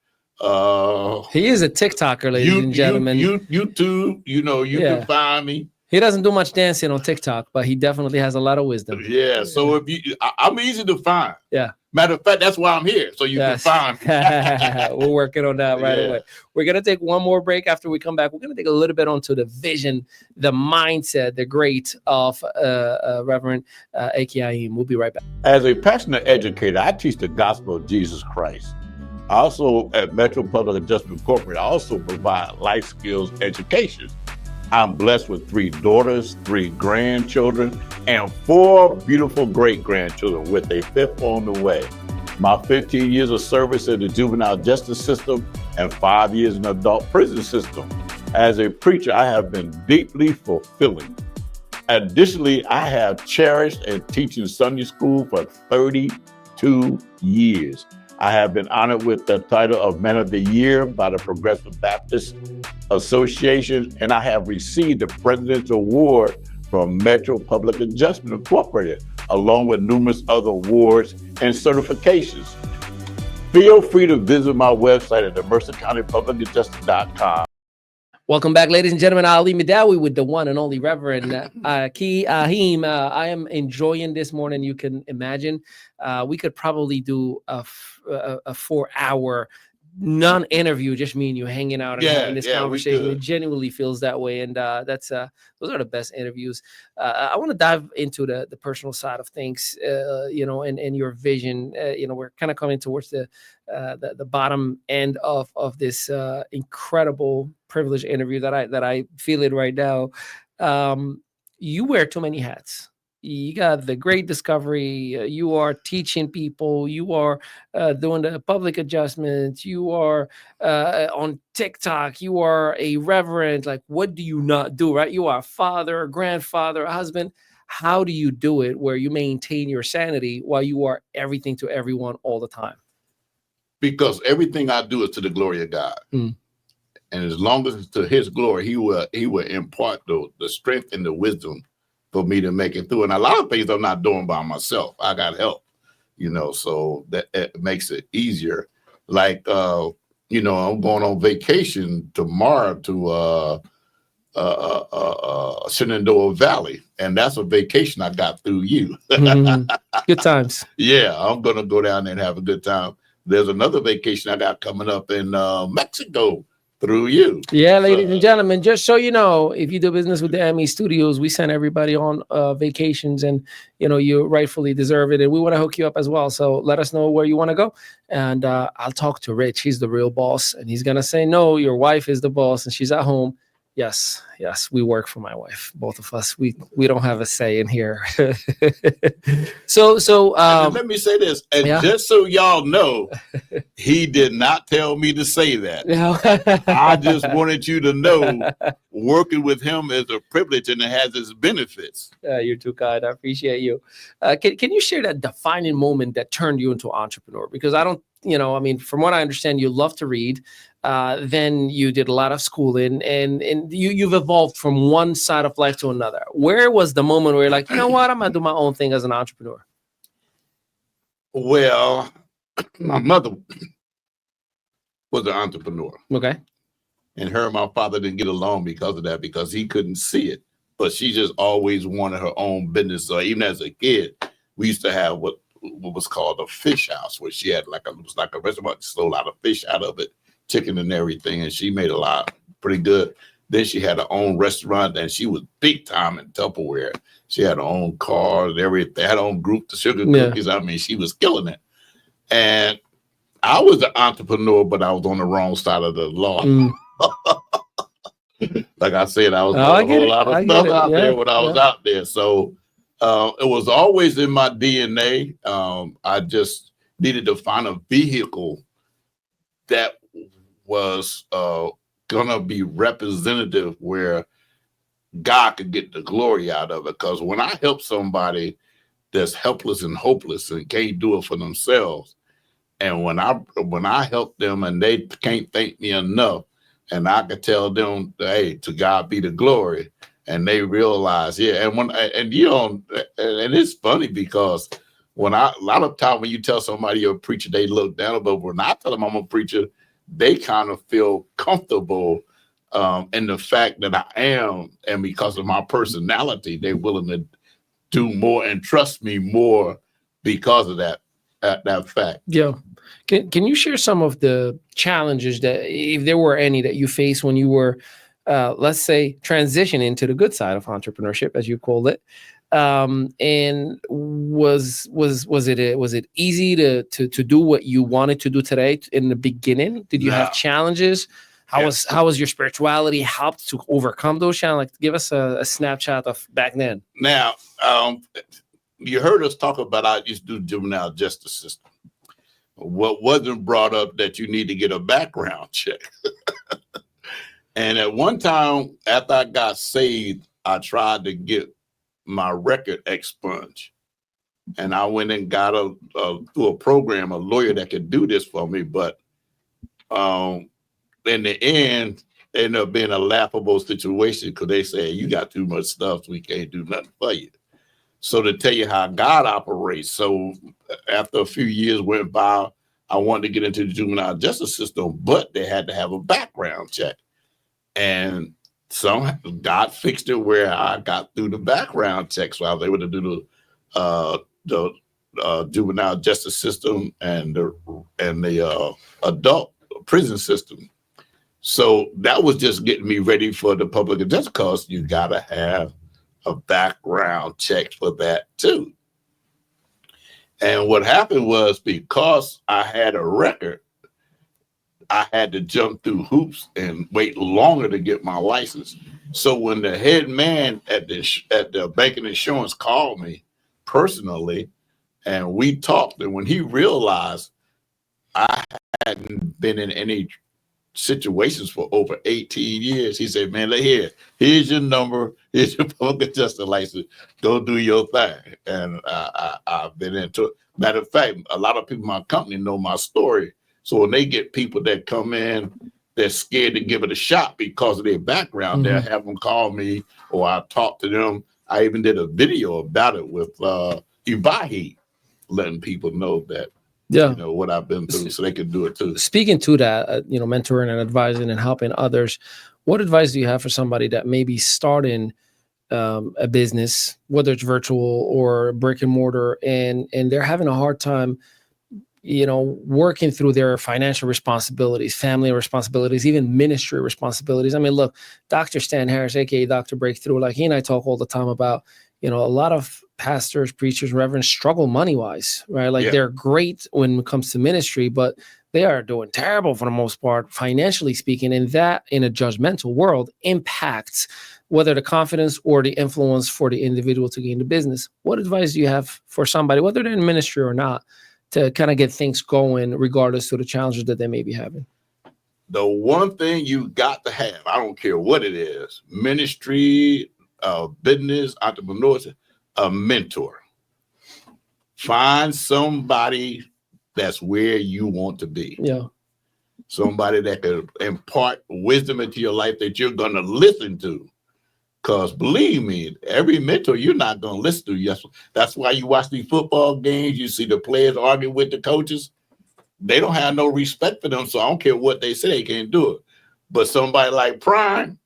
He is a TikToker, ladies and gentlemen. YouTube, you can find me. He doesn't do much dancing on TikTok, but he definitely has a lot of wisdom. Yeah, so I'm easy to find. Yeah. Matter of fact, that's why I'm here, so you can find me. We're working on that right away. We're going to take one more break. After we come back, we're going to take a little bit onto the vision, the mindset, the great of Reverend Akey Ahiem. We'll be right back. As a passionate educator, I teach the gospel of Jesus Christ. I also, at Metro Public Adjustment Corporate, I also provide life skills education. I'm blessed with 3 daughters, 3 grandchildren, and 4 beautiful great-grandchildren, with a 5th on the way. My 15 years of service in the juvenile justice system and 5 years in the adult prison system. As a preacher, I have been deeply fulfilling. Additionally, I have cherished and teaching Sunday school for 32 years. I have been honored with the title of Man of the Year by the Progressive Baptist Association, and I have received the Presidential Award from Metro Public Adjustment Incorporated, along with numerous other awards and certifications. Feel free to visit my website at mercercountypublicadjuster.com. Welcome back, ladies and gentlemen. Ali Midawi with the one and only Reverend Akey Ahiem. I am enjoying this morning. You can imagine we could probably do a 4-hour non-interview, just me and you hanging out and having this we conversation. It good. genuinely feels that way, and those are the best interviews. I want to dive into the personal side of things, and your vision. We're kind of coming towards the bottom end of this incredible privileged interview that I feel it right now. You wear too many hats. You got the great discovery. You are teaching people. You are doing the public adjustments. You are on TikTok. You are a reverend. Like, what do you not do, right? You are a father, a grandfather, a husband. How do you do it where you maintain your sanity while you are everything to everyone all the time? Because everything I do is to the glory of God. And as long as it's to his glory, he will impart the strength and the wisdom for me to make it through. And a lot of things I'm not doing by myself. I got help, so that it makes it easier. Like, I'm going on vacation tomorrow to Shenandoah Valley. And that's a vacation I got through you. Good times. Yeah, I'm going to go down there and have a good time. There's another vacation I got coming up in Mexico through you. Yeah, ladies and gentlemen, just so you know, if you do business with the Emmy Studios, we send everybody on vacations, and you rightfully deserve it, and we want to hook you up as well. So let us know where you want to go, and I'll talk to Rich. He's the real boss, and he's gonna say, no, your wife is the boss, and she's at home. Yes, we work for my wife, both of us. We don't have a say in here. So let me say this, and just so y'all know, he did not tell me to say that. I just wanted you to know, working with him is a privilege and it has its benefits. You're too kind. I appreciate you. Can you share that defining moment that turned you into an entrepreneur? Because from what I understand, you love to read. Then you did a lot of schooling, and you've evolved from one side of life to another. Where was the moment where you're like, you know what, I'm going to do my own thing as an entrepreneur? Well, my mother was an entrepreneur. Okay. And her and my father didn't get along because of that, because he couldn't see it. But she just always wanted her own business. So even as a kid, we used to have what was called a fish house, where she had it was like a restaurant, sold a lot of fish out of it, chicken and everything, and she made a lot, pretty good. Then she had her own restaurant, and she was big time in Tupperware. She had her own car and everything, had her own group, the sugar cookies. I mean, she was killing it. And I was an entrepreneur, but I was on the wrong side of the law. Like I said, I was doing a whole lot of stuff out there when I was out there. So it was always in my DNA. I just needed to find a vehicle that was gonna be representative, where God could get the glory out of it. Because when I help somebody that's helpless and hopeless and can't do it for themselves, and when I help them and they can't thank me enough, and I could tell them, hey, to God be the glory, and they realize, and it's funny, because a lot of time when you tell somebody you're a preacher, they look down, but when I tell them I'm a preacher, they kind of feel comfortable in the fact that I am, and because of my personality, they're willing to do more and trust me more because of that fact. Yeah. Can you share some of the challenges that, if there were any, that you faced when you were, let's say, transitioning to the good side of entrepreneurship, as you called it? And was it easy to do what you wanted to do today in the beginning? Did you have challenges? How was your spirituality helped to overcome those challenges? Like, give us a snapshot of back then. Now, you heard us talk about I used to do juvenile justice system. What wasn't brought up that you need to get a background check. And at one time, after I got saved, I tried to get my record expunged. And I went and got through a program, a lawyer that could do this for me. But in the end, it ended up being a laughable situation, because they said, you got too much stuff, so we can't do nothing for you. So to tell you how God operates, so after a few years went by, I wanted to get into the juvenile justice system, but they had to have a background check. And God fixed it where I got through the background check. So I was able to do the juvenile justice system and the adult prison system. So that was just getting me ready for the public address, because you got to have a background check for that too. And what happened was, because I had a record, I had to jump through hoops and wait longer to get my license. So when the head man at the bank and insurance called me personally, and we talked, and when he realized I hadn't been in any situations for over 18 years, he said, "Man, here's your number, here's your public adjuster license, go do your thing." And I've been into it. Matter of fact, a lot of people in my company know my story. So when they get people that come in, they're scared to give it a shot because of their background, they'll have them call me, or I talk to them. I even did a video about it with Akey Ahiem, letting people know that, you know, what I've been through, so they can do it too. Speaking to that, you know, mentoring and advising and helping others, what advice do you have for somebody that may be starting a business, whether it's virtual or brick and mortar, and they're having a hard time, you know, working through their financial responsibilities, family responsibilities, even ministry responsibilities? I mean, look, Dr. Stan Harris, aka Dr. Breakthrough, like he and I talk all the time about, you know, a lot of pastors, preachers, reverends struggle money-wise, right? Like they're great when it comes to ministry, but they are doing terrible for the most part, financially speaking. And that, in a judgmental world, impacts whether the confidence or the influence for the individual to gain the business. What advice do you have for somebody, whether they're in ministry or not, to kind of get things going regardless of the challenges that they may be having? The one thing you got to have, I don't care what it is, ministry, business, entrepreneurship, a mentor. Find somebody that's where you want to be. Yeah. Somebody that can impart wisdom into your life that you're going to listen to. Because believe me, every mentor you're not going to listen to. Yes, that's why you watch these football games. You see the players argue with the coaches. They don't have no respect for them, so I don't care what they say, they can't do it. But somebody like Prime,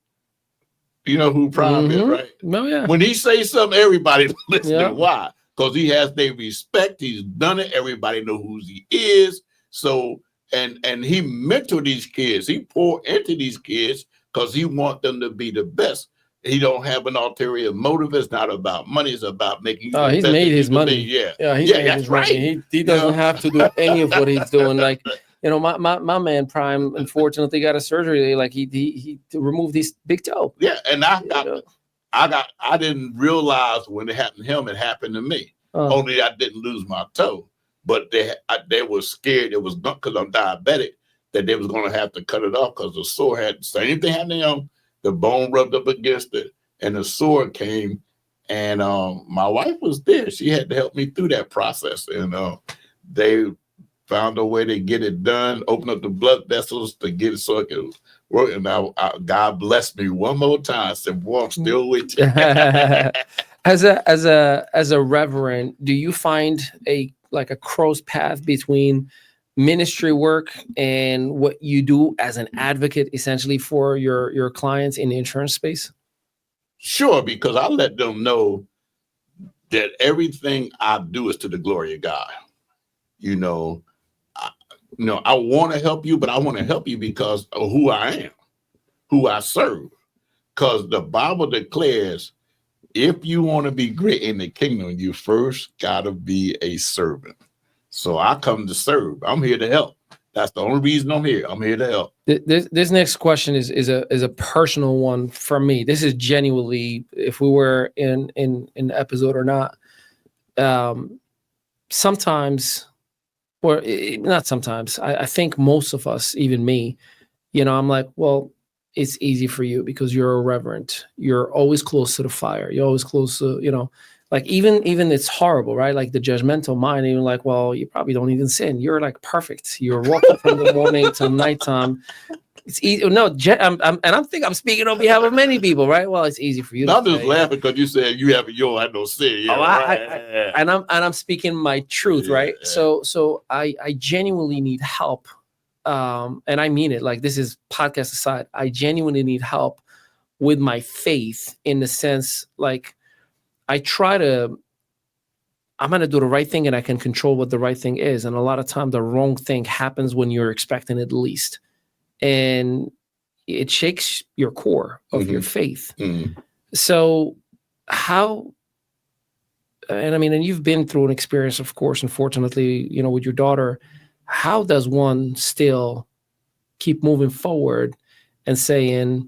you know who Prime is, right? Oh, yeah. When he says something, everybody listening. Why? Because he has their respect. He's done it. Everybody know who he is. So, and he mentor these kids. He pour into these kids because he want them to be the best. He don't have an ulterior motive. It's not about money. It's about making. Oh, he's made his money. Yeah, he's made his money. He doesn't have to do any of what he's doing. Like, you know, my man Prime, unfortunately, got a surgery. Like he removed his big toe. Yeah, and I didn't realize when it happened to him, it happened to me. Only I didn't lose my toe, but they were scared. It was not because I'm diabetic that they was going to have to cut it off because the sore had the same thing happened to him. The bone rubbed up against it, and the sore came. And my wife was there. She had to help me through that process, and they found a way to get it done. Open up the blood vessels to get it so it could work. And God blessed me one more time. I said, "Boy, I'm still with you." As a reverend, do you find a cross path between ministry work and what you do as an advocate, essentially, for your clients in the insurance space? Sure, because I let them know that everything I do is to the glory of God. You know, I want to help you, but I want to help you because of who I am, who I serve. Because the Bible declares, if you want to be great in the kingdom, you first got to be a servant. So I come to serve. I'm here to help. That's the only reason I'm here. I'm here to help. This next question is a personal one for me. This is genuinely, if we were in the episode or not, sometimes, or not sometimes, I think most of us, even me, you know, I'm like, well, it's easy for you because you're a reverend. You're always close to the fire. You're always close to, you know, like even it's horrible, right? Like the judgmental mind, even like, well, you probably don't even sin. You're like perfect. You're walking from the morning till nighttime. It's easy. No, I'm speaking on behalf of many people, right? Well, it's easy for you. I'm just laughing because you said you have I no sin. Yeah, I'm speaking my truth, right? Yeah. So I genuinely need help. And I mean it, like this is podcast aside, I genuinely need help with my faith, in the sense, like I try to I'm going to do the right thing and I can control what the right thing is. And a lot of time the wrong thing happens when you're expecting it least. And it shakes your core of your faith. So how, and I mean, and you've been through an experience, of course, unfortunately, you know, with your daughter, how does one still keep moving forward and saying,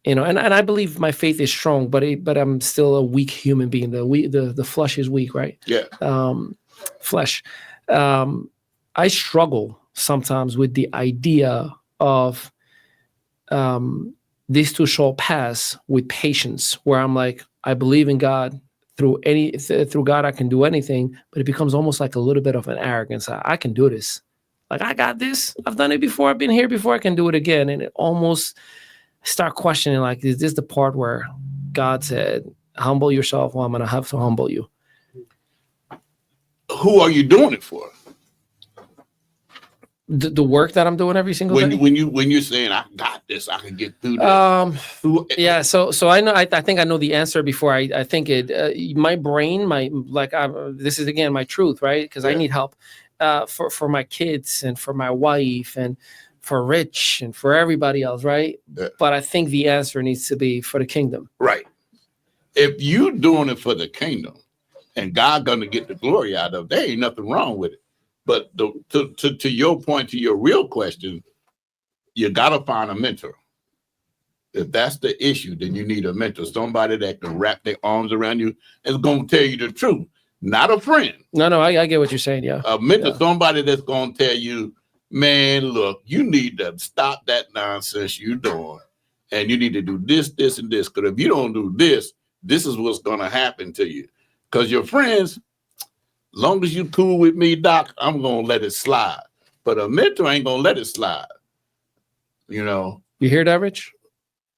you know, and I believe my faith is strong, but I'm still a weak human being. The flesh is weak, right? Yeah. Flesh. I struggle sometimes with the idea of these two shall pass with patience, where I'm like, I believe in God. Through God, I can do anything, but it becomes almost like a little bit of an arrogance. I can do this. Like, I got this. I've done it before. I've been here before. I can do it again. And it almost start questioning, like, is this the part where God said, humble yourself? Well, I'm going to have to humble you. Who are you doing it for? The work that I'm doing every single day. When you're saying I got this, I can get through this. Yeah. So I know. I think I know the answer before I think it. My brain, this is again my truth, right? Because I need help for my kids and for my wife and for Rich and for everybody else, right? Yeah. But I think the answer needs to be for the kingdom, right? If you're doing it for the kingdom, and God gonna get the glory out of it, there ain't nothing wrong with it. But to your point, to your real question, you got to find a mentor. If that's the issue, then you need a mentor, somebody that can wrap their arms around you and is going to tell you the truth, not a friend. No, I get what you're saying, yeah. A mentor, somebody that's going to tell you, man, look, you need to stop that nonsense you're doing, and you need to do this, this, and this, because if you don't do this, this is what's going to happen to you. Because your friends, long as you cool with me, Doc, I'm going to let it slide. But a mentor ain't going to let it slide. You know? You hear that, Rich?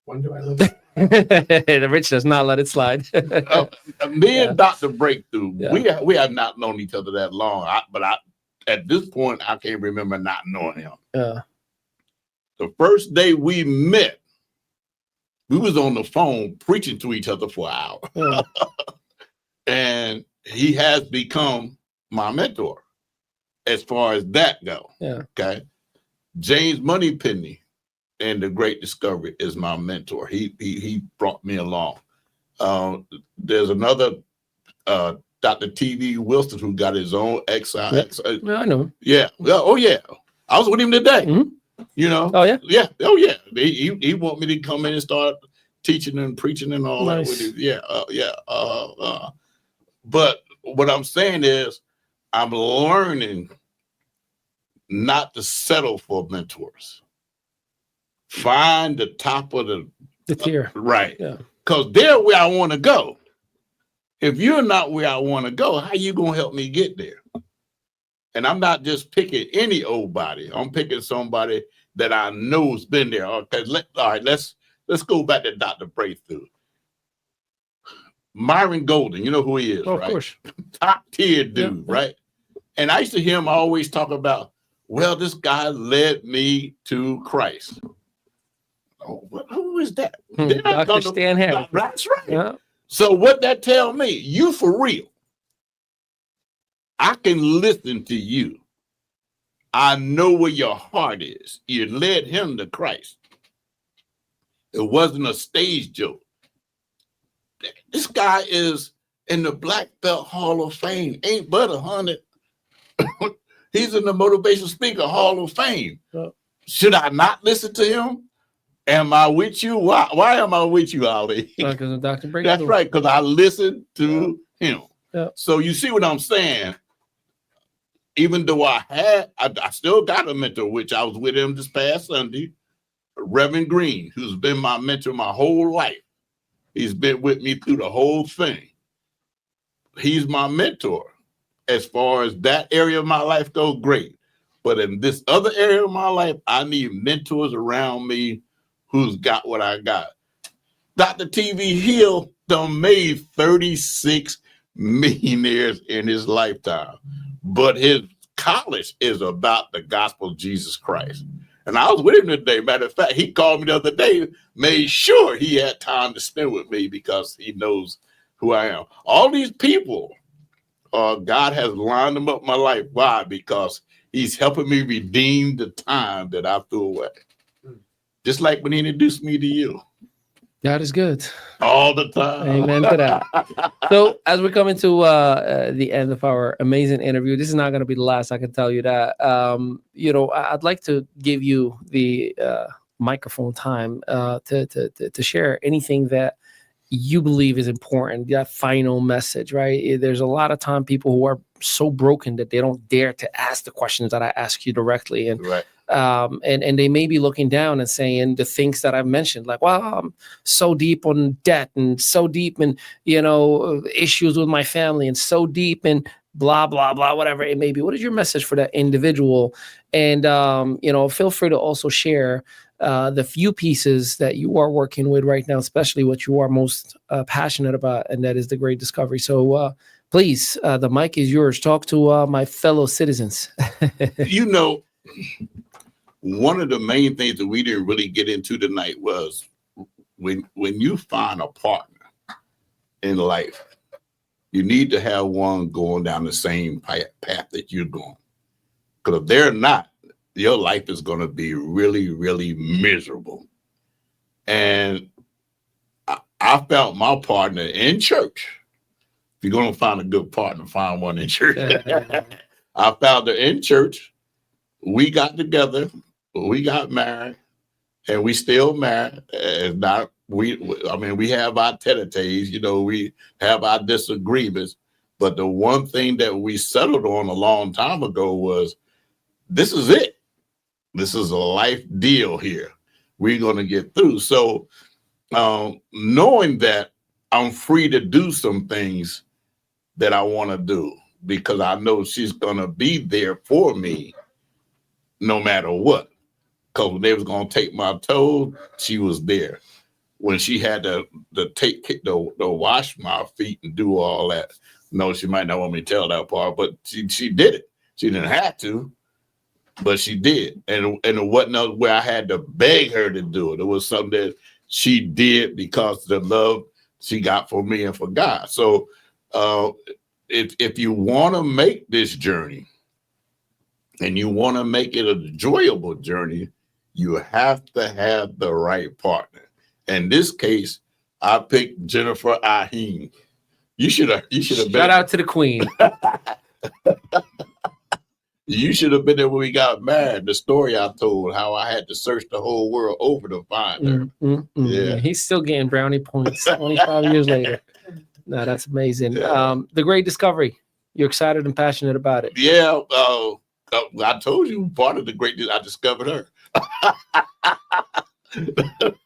When do I live? The Rich does not let it slide. Me and Dr. Breakthrough, we have not known each other that long. But at this point, I can't remember not knowing him. The first day we met, we was on the phone preaching to each other for an hour. And he has become my mentor as far as that go. Yeah. Okay. James Moneypenny and the Great Discovery is my mentor. He brought me along. There's another Dr. T.V. Wilson who got his own XI. Yeah, I know him. Yeah. Oh yeah. I was with him today. Mm-hmm. You know. Oh yeah. Yeah. Oh yeah. He want me to come in and start teaching and preaching and all that with him. Yeah. But what I'm saying is, I'm learning not to settle for mentors. Find the top of the tier. Right. Yeah. Because they're where I want to go. If you're not where I want to go, how you going to help me get there? And I'm not just picking any old body. I'm picking somebody that I know has been there. Okay, all right, let's go back to Dr. Breakthrough. Myron Golden, you know who he is, right? Of course. Top tier dude, right? And I used to hear him always talk about, well, this guy led me to Christ. Oh, who is that? Dr. Stan Harris. That's right. Yeah. So what that tell me, you for real. I can listen to you. I know where your heart is. You led him to Christ. It wasn't a stage joke. This guy is in the Black Belt Hall of Fame. Ain't but 100. He's in the Motivational Speaker Hall of Fame. Should I not listen to him? Am I with you? Why am I with you, Ali? Because of Dr. Breakthrough. That's right, because I listened to him. Yeah. So you see what I'm saying? Even though I still got a mentor, which I was with him this past Sunday, Reverend Green, who's been my mentor my whole life. He's been with me through the whole thing. He's my mentor. As far as that area of my life goes, great. But in this other area of my life, I need mentors around me who's got what I got. Dr. T.V. Hill done made 36 millionaires in his lifetime. But his college is about the gospel of Jesus Christ. And I was with him today. Matter of fact, he called me the other day, made sure he had time to spend with me because he knows who I am. All these people God has lined them up in my life. Why? Because he's helping me redeem the time that I threw away. Just like when he introduced me to you. God is good. All the time. Amen to that. So as we're coming to the end of our amazing interview, this is not going to be the last, I can tell you that. I'd like to give you the microphone time to share anything that you believe is important, that final message, right? There's a lot of time people who are so broken that they don't dare to ask the questions that I ask you directly. And right. And they may be looking down and saying the things that I've mentioned, like, well, I'm so deep on debt and so deep in, issues with my family and so deep in blah, blah, blah, whatever it may be. What is your message for that individual? And, feel free to also share the few pieces that you are working with right now, especially what you are most passionate about, and that is the great discovery. So please, the mic is yours. Talk to my fellow citizens. One of the main things that we didn't really get into tonight was when you find a partner in life, you need to have one going down the same path that you're going. Because if they're not, your life is going to be really, really miserable. And I found my partner in church. If you're going to find a good partner, find one in church. I found her in church. We got together. We got married, and we still married. We have our tete-a-tetes, we have our disagreements. But the one thing that we settled on a long time ago was, this is it. This is a life deal here. We're going to get through. So knowing that I'm free to do some things that I want to do, because I know she's going to be there for me no matter what. Because when they was going to take my toes, she was there. When she had to wash my feet and do all that. No, she might not want me to tell that part, but she did it. She didn't have to, but she did. And it wasn't where I had to beg her to do it. It was something that she did because of the love she got for me and for God. So if you want to make this journey and you want to make it an enjoyable journey, you have to have the right partner. In this case, I picked Jennifer Ahiem. You should have been. Shout out to the queen. You should have been there when we got married. The story I told, how I had to search the whole world over to find her. Yeah, he's still getting brownie points 25 years later. No, that's amazing. The great discovery. You're excited and passionate about it. Yeah. I told you part of the great. I discovered her.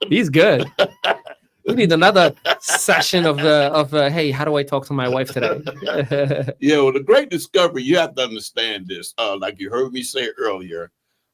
He's good. We need another session of hey, how do I talk to my wife today? The great discovery, you have to understand this. Like you heard me say earlier,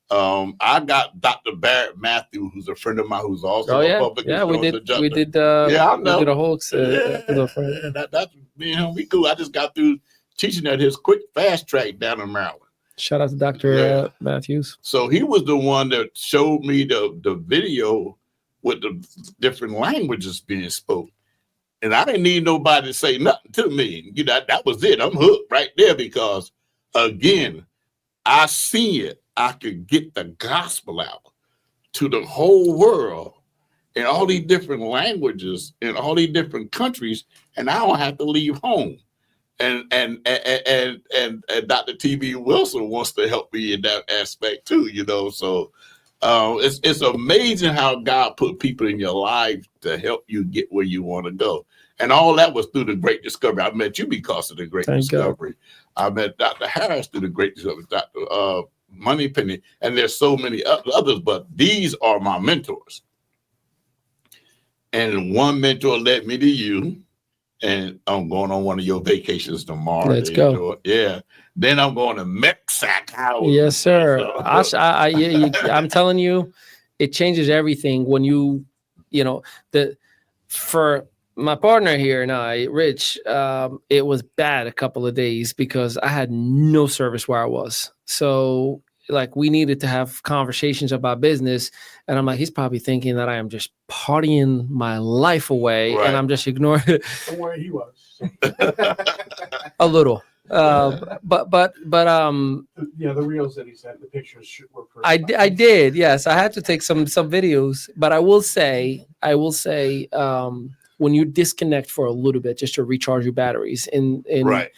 I got Dr. Barrett Matthew, who's a friend of mine, who's also a public instructor. We did I know. We did a whole that's me and him. We cool. I just got through teaching at his quick fast track down in Maryland. Shout out to Dr. Matthews. So he was the one that showed me the video with the different languages being spoken. And I didn't need nobody to say nothing to me. That was it. I'm hooked right there because, again, I see it. I could get the gospel out to the whole world in all these different languages in all these different countries, and I don't have to leave home. And Dr. T.B. Wilson wants to help me in that aspect too, So it's amazing how God put people in your life to help you get where you want to go. And all that was through the great discovery. I met you because of the great discovery. I met Dr. Harris through the great discovery, Dr. Moneypenny, and there's so many others, but these are my mentors. And one mentor led me to you. And I'm going on one of your vacations tomorrow. Let's go. Yeah. Then I'm going to Mexico. Yes, sir. I'm telling you, it changes everything when for my partner here and I, Rich, it was bad a couple of days because I had no service where I was. So we needed to have conversations about business. And I'm like, he's probably thinking that I am just partying my life away. Right. And I'm just ignoring it. Don't worry, he was. A little. But Yeah, the reels that he sent, the pictures were for. I did, yes. I had to take some videos, but I will say, when you disconnect for a little bit just to recharge your batteries in Right.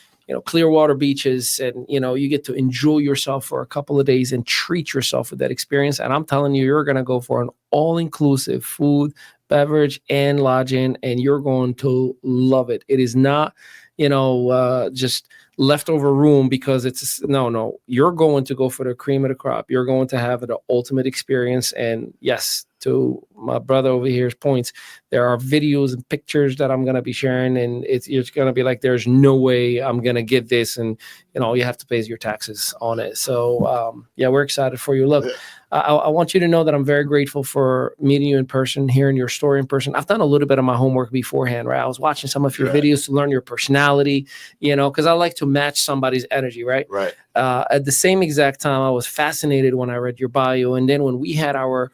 Clearwater beaches, and you get to enjoy yourself for a couple of days and treat yourself with that experience. And I'm telling you, you're gonna go for an all-inclusive food, beverage, and lodging, and you're going to love it. It is not, just leftover room because it's no. You're going to go for the cream of the crop. You're going to have the ultimate experience. And yes, to my brother over here's points, there are videos and pictures that I'm going to be sharing, and it's going to be like, there's no way I'm going to get this, and all you have to pay is your taxes on it. So yeah, we're excited for you. Look, I want you to know that I'm very grateful for meeting you in person, hearing your story in person. I've done a little bit of my homework beforehand, right? I was watching some of your videos to learn your personality, because I like to match somebody's energy, right? Right. At the same exact time, I was fascinated when I read your bio, and then when we had our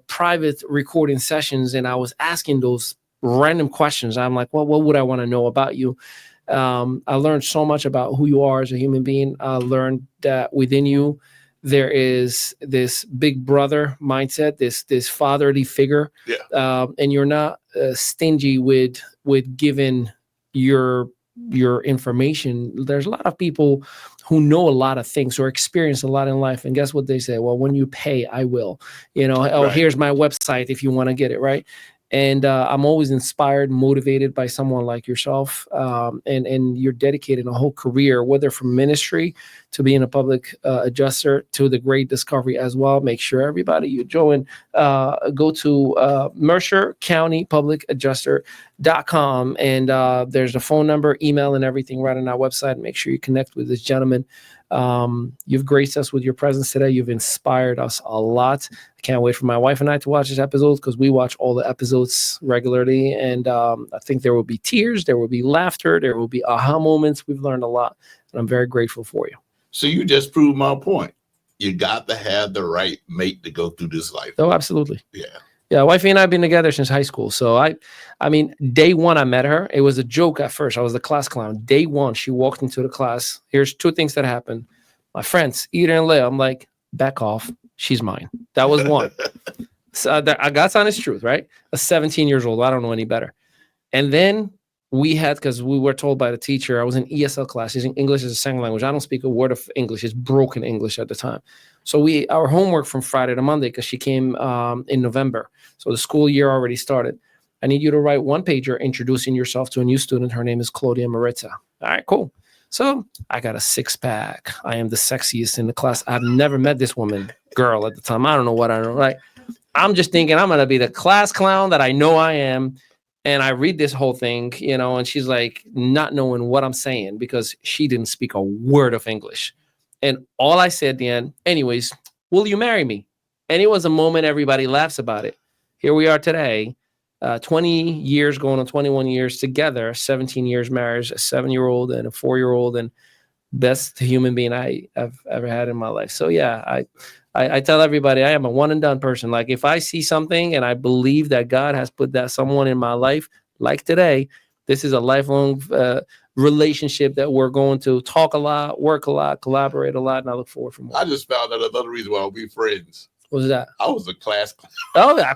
private recording sessions, and I was asking those random questions, I'm like, well, what would I want to know about you? I learned so much about who you are as a human being. I learned that within you, there is this big brother mindset, this fatherly figure, and you're not stingy with giving your information. There's a lot of people who know a lot of things or experience a lot in life, and guess what they say? Well, when you pay, I will. Here's my website if you want to get it, right? And I'm always inspired, motivated by someone like yourself. And you're dedicated a whole career, whether from ministry to being a public adjuster to the great discovery as well. Make sure everybody you join, go to Mercer County Public Adjuster.com. And there's a phone number, email, and everything right on our website. Make sure you connect with this gentleman. You've graced us with your presence today. You've inspired us a lot. I can't wait for my wife and I to watch this episode, because we watch all the episodes regularly. And I think there will be tears, there will be laughter, there will be aha moments. We've learned a lot, and I'm very grateful for you. So you just proved my point. You got to have the right mate to go through this life. Oh, absolutely. Yeah. Yeah, wifey and I have been together since high school. So I mean, day one I met her. It was a joke at first. I was the class clown. Day one, she walked into the class. Here's two things that happened. My friends, Ida and Leah, I'm like, back off. She's mine. That was one. So God's honest truth, right? A 17 years old. I don't know any better. And then we had, because we were told by the teacher, I was in ESL class, using English as a second language. I don't speak a word of English. It's broken English at the time. So our homework from Friday to Monday, because she came in November. So the school year already started. I need you to write one pager introducing yourself to a new student. Her name is Claudia Maritza. All right, cool. So I got a 6-pack. I am the sexiest in the class. I've never met this girl at the time. I don't know what I know. Right? I'm just thinking I'm going to be the class clown that I know I am. And I read this whole thing, and she's like, not knowing what I'm saying, because she didn't speak a word of English. And all I said at the end, anyways, will you marry me? And it was a moment everybody laughs about it. Here we are today, 20 years going on 21 years together, 17 years marriage, a 7-year-old and a 4-year-old, and best human being I've ever had in my life. So yeah, I tell everybody I am a one and done person. Like, if I see something and I believe that God has put that someone in my life, like today, this is a lifelong relationship that we're going to talk a lot, work a lot, collaborate a lot, and I look forward for more. I just found out another reason why we're friends. What was that? I was a class. Oh, yeah.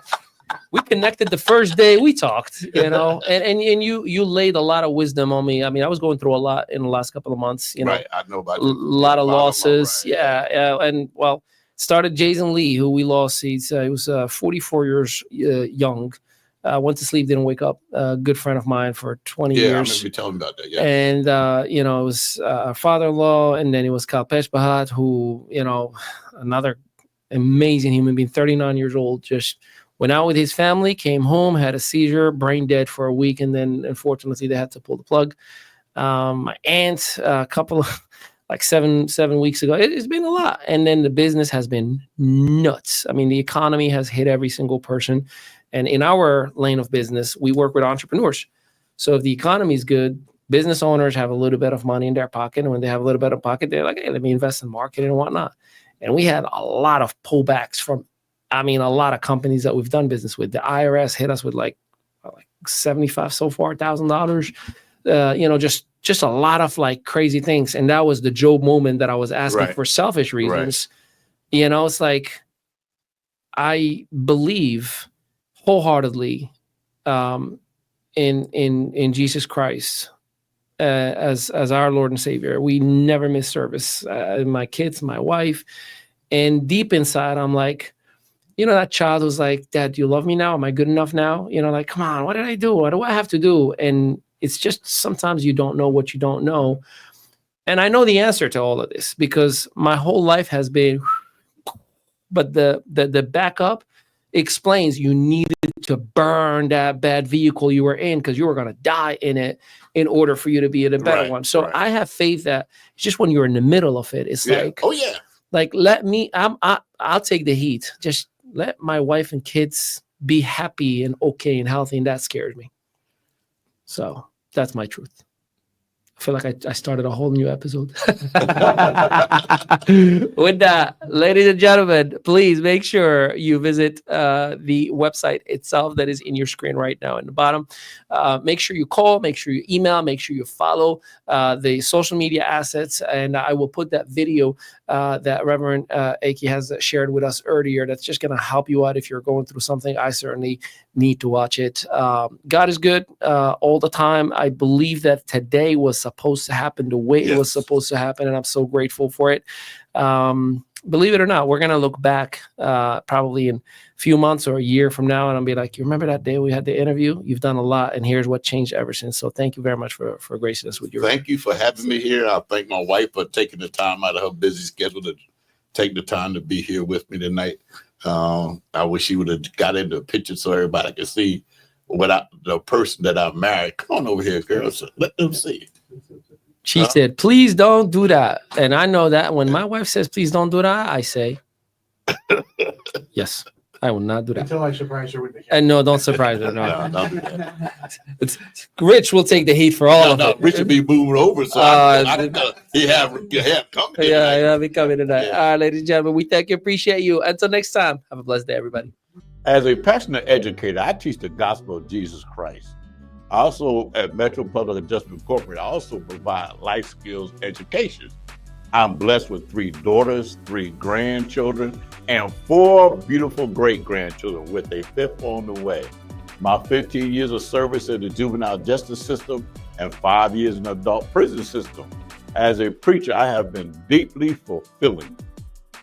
We connected the first day we talked, and you laid a lot of wisdom on me. I mean, I was going through a lot in the last couple of months, Right, I know about a lot of losses. Right. Yeah. And well, started Jason Lee, who we lost. He was 44 years young. Went to sleep, didn't wake up. A good friend of mine for 20 years. Yeah, I remember you telling me about that. Yeah. And, it was our father-in-law, and then it was Kal Peshbahat, who, another amazing human being, 39 years old, just went out with his family, came home, had a seizure, brain dead for a week, and then unfortunately they had to pull the plug. My aunt, a couple of like seven weeks ago. It's been a lot. And then the business has been nuts. I mean, the economy has hit every single person. And in our lane of business, we work with entrepreneurs. So if the economy is good, business owners have a little bit of money in their pocket. And when they have a little bit of pocket, they're like, hey, let me invest in marketing and whatnot. And we had a lot of pullbacks from, a lot of companies that we've done business with. The IRS hit us with like $75 so far, $1,000. just a lot of like crazy things. And that was the Job moment that I was asking Right. for selfish reasons. It's like, I believe wholeheartedly in Jesus Christ as our Lord and Savior. We never miss service. My kids, my wife, and deep inside, I'm like, that child was like, Dad, do you love me now? Am I good enough now? Like, come on, what did I do? What do I have to do? And it's just sometimes you don't know what you don't know. And I know the answer to all of this because my whole life has been, but the backup explains you needed to burn that bad vehicle you were in because you were going to die in it in order for you to be in a better one. So I have faith that it's just when you're in the middle of it, it's like, like, I'll take the heat. Just let my wife and kids be happy and okay and healthy. And that scares me. So that's my truth. I feel like I started a whole new episode. With that, ladies and gentlemen, please make sure you visit the website itself that is in your screen right now in the bottom. Make sure you call, make sure you email, make sure you follow the social media assets. And I will put that video that Reverend Akey has shared with us earlier. That's just going to help you out if you're going through something. I certainly need to watch it. God is good all the time. I believe that today was supposed to happen the way it was supposed to happen, and I'm so grateful for it. Believe it or not, we're going to look back probably in a few months or a year from now, and I'll be like, you remember that day we had the interview? You've done a lot, and here's what changed ever since. So thank you very much for gracing us with your Thank you for having me here. I thank my wife for taking the time out of her busy schedule to take the time to be here with me tonight. I wish she would have got into a picture so everybody could see the person that I married. Come on over here, girls. Let them see. She said, please don't do that. And I know that when my wife says, please don't do that, I say, yes, I will not do that. Until I surprise her with the And no, don't surprise her. No. Rich will take the heat for all of it. Rich will be moving over. So he have coming. Yeah, be coming tonight. All right, ladies and gentlemen, we thank you, appreciate you. Until next time, have a blessed day, everybody. As a passionate educator, I teach the gospel of Jesus Christ. I also, at Metro Public Adjustment Incorporated, I also provide life skills education. I'm blessed with 3 daughters, 3 grandchildren, and 4 beautiful great-grandchildren with a 5th on the way. My 15 years of service in the juvenile justice system and 5 years in the adult prison system. As a preacher, I have been deeply fulfilling.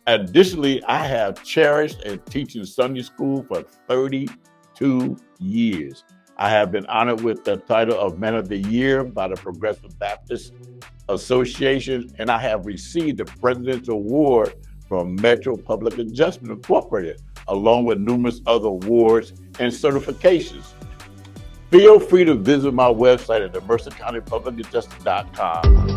Additionally, I have cherished and teaching Sunday school for 32 years. I have been honored with the title of Man of the Year by the Progressive Baptist Association, and I have received the Presidential Award from Metro Public Adjustment Incorporated, along with numerous other awards and certifications. Feel free to visit my website at themercercountypublicadjuster.com.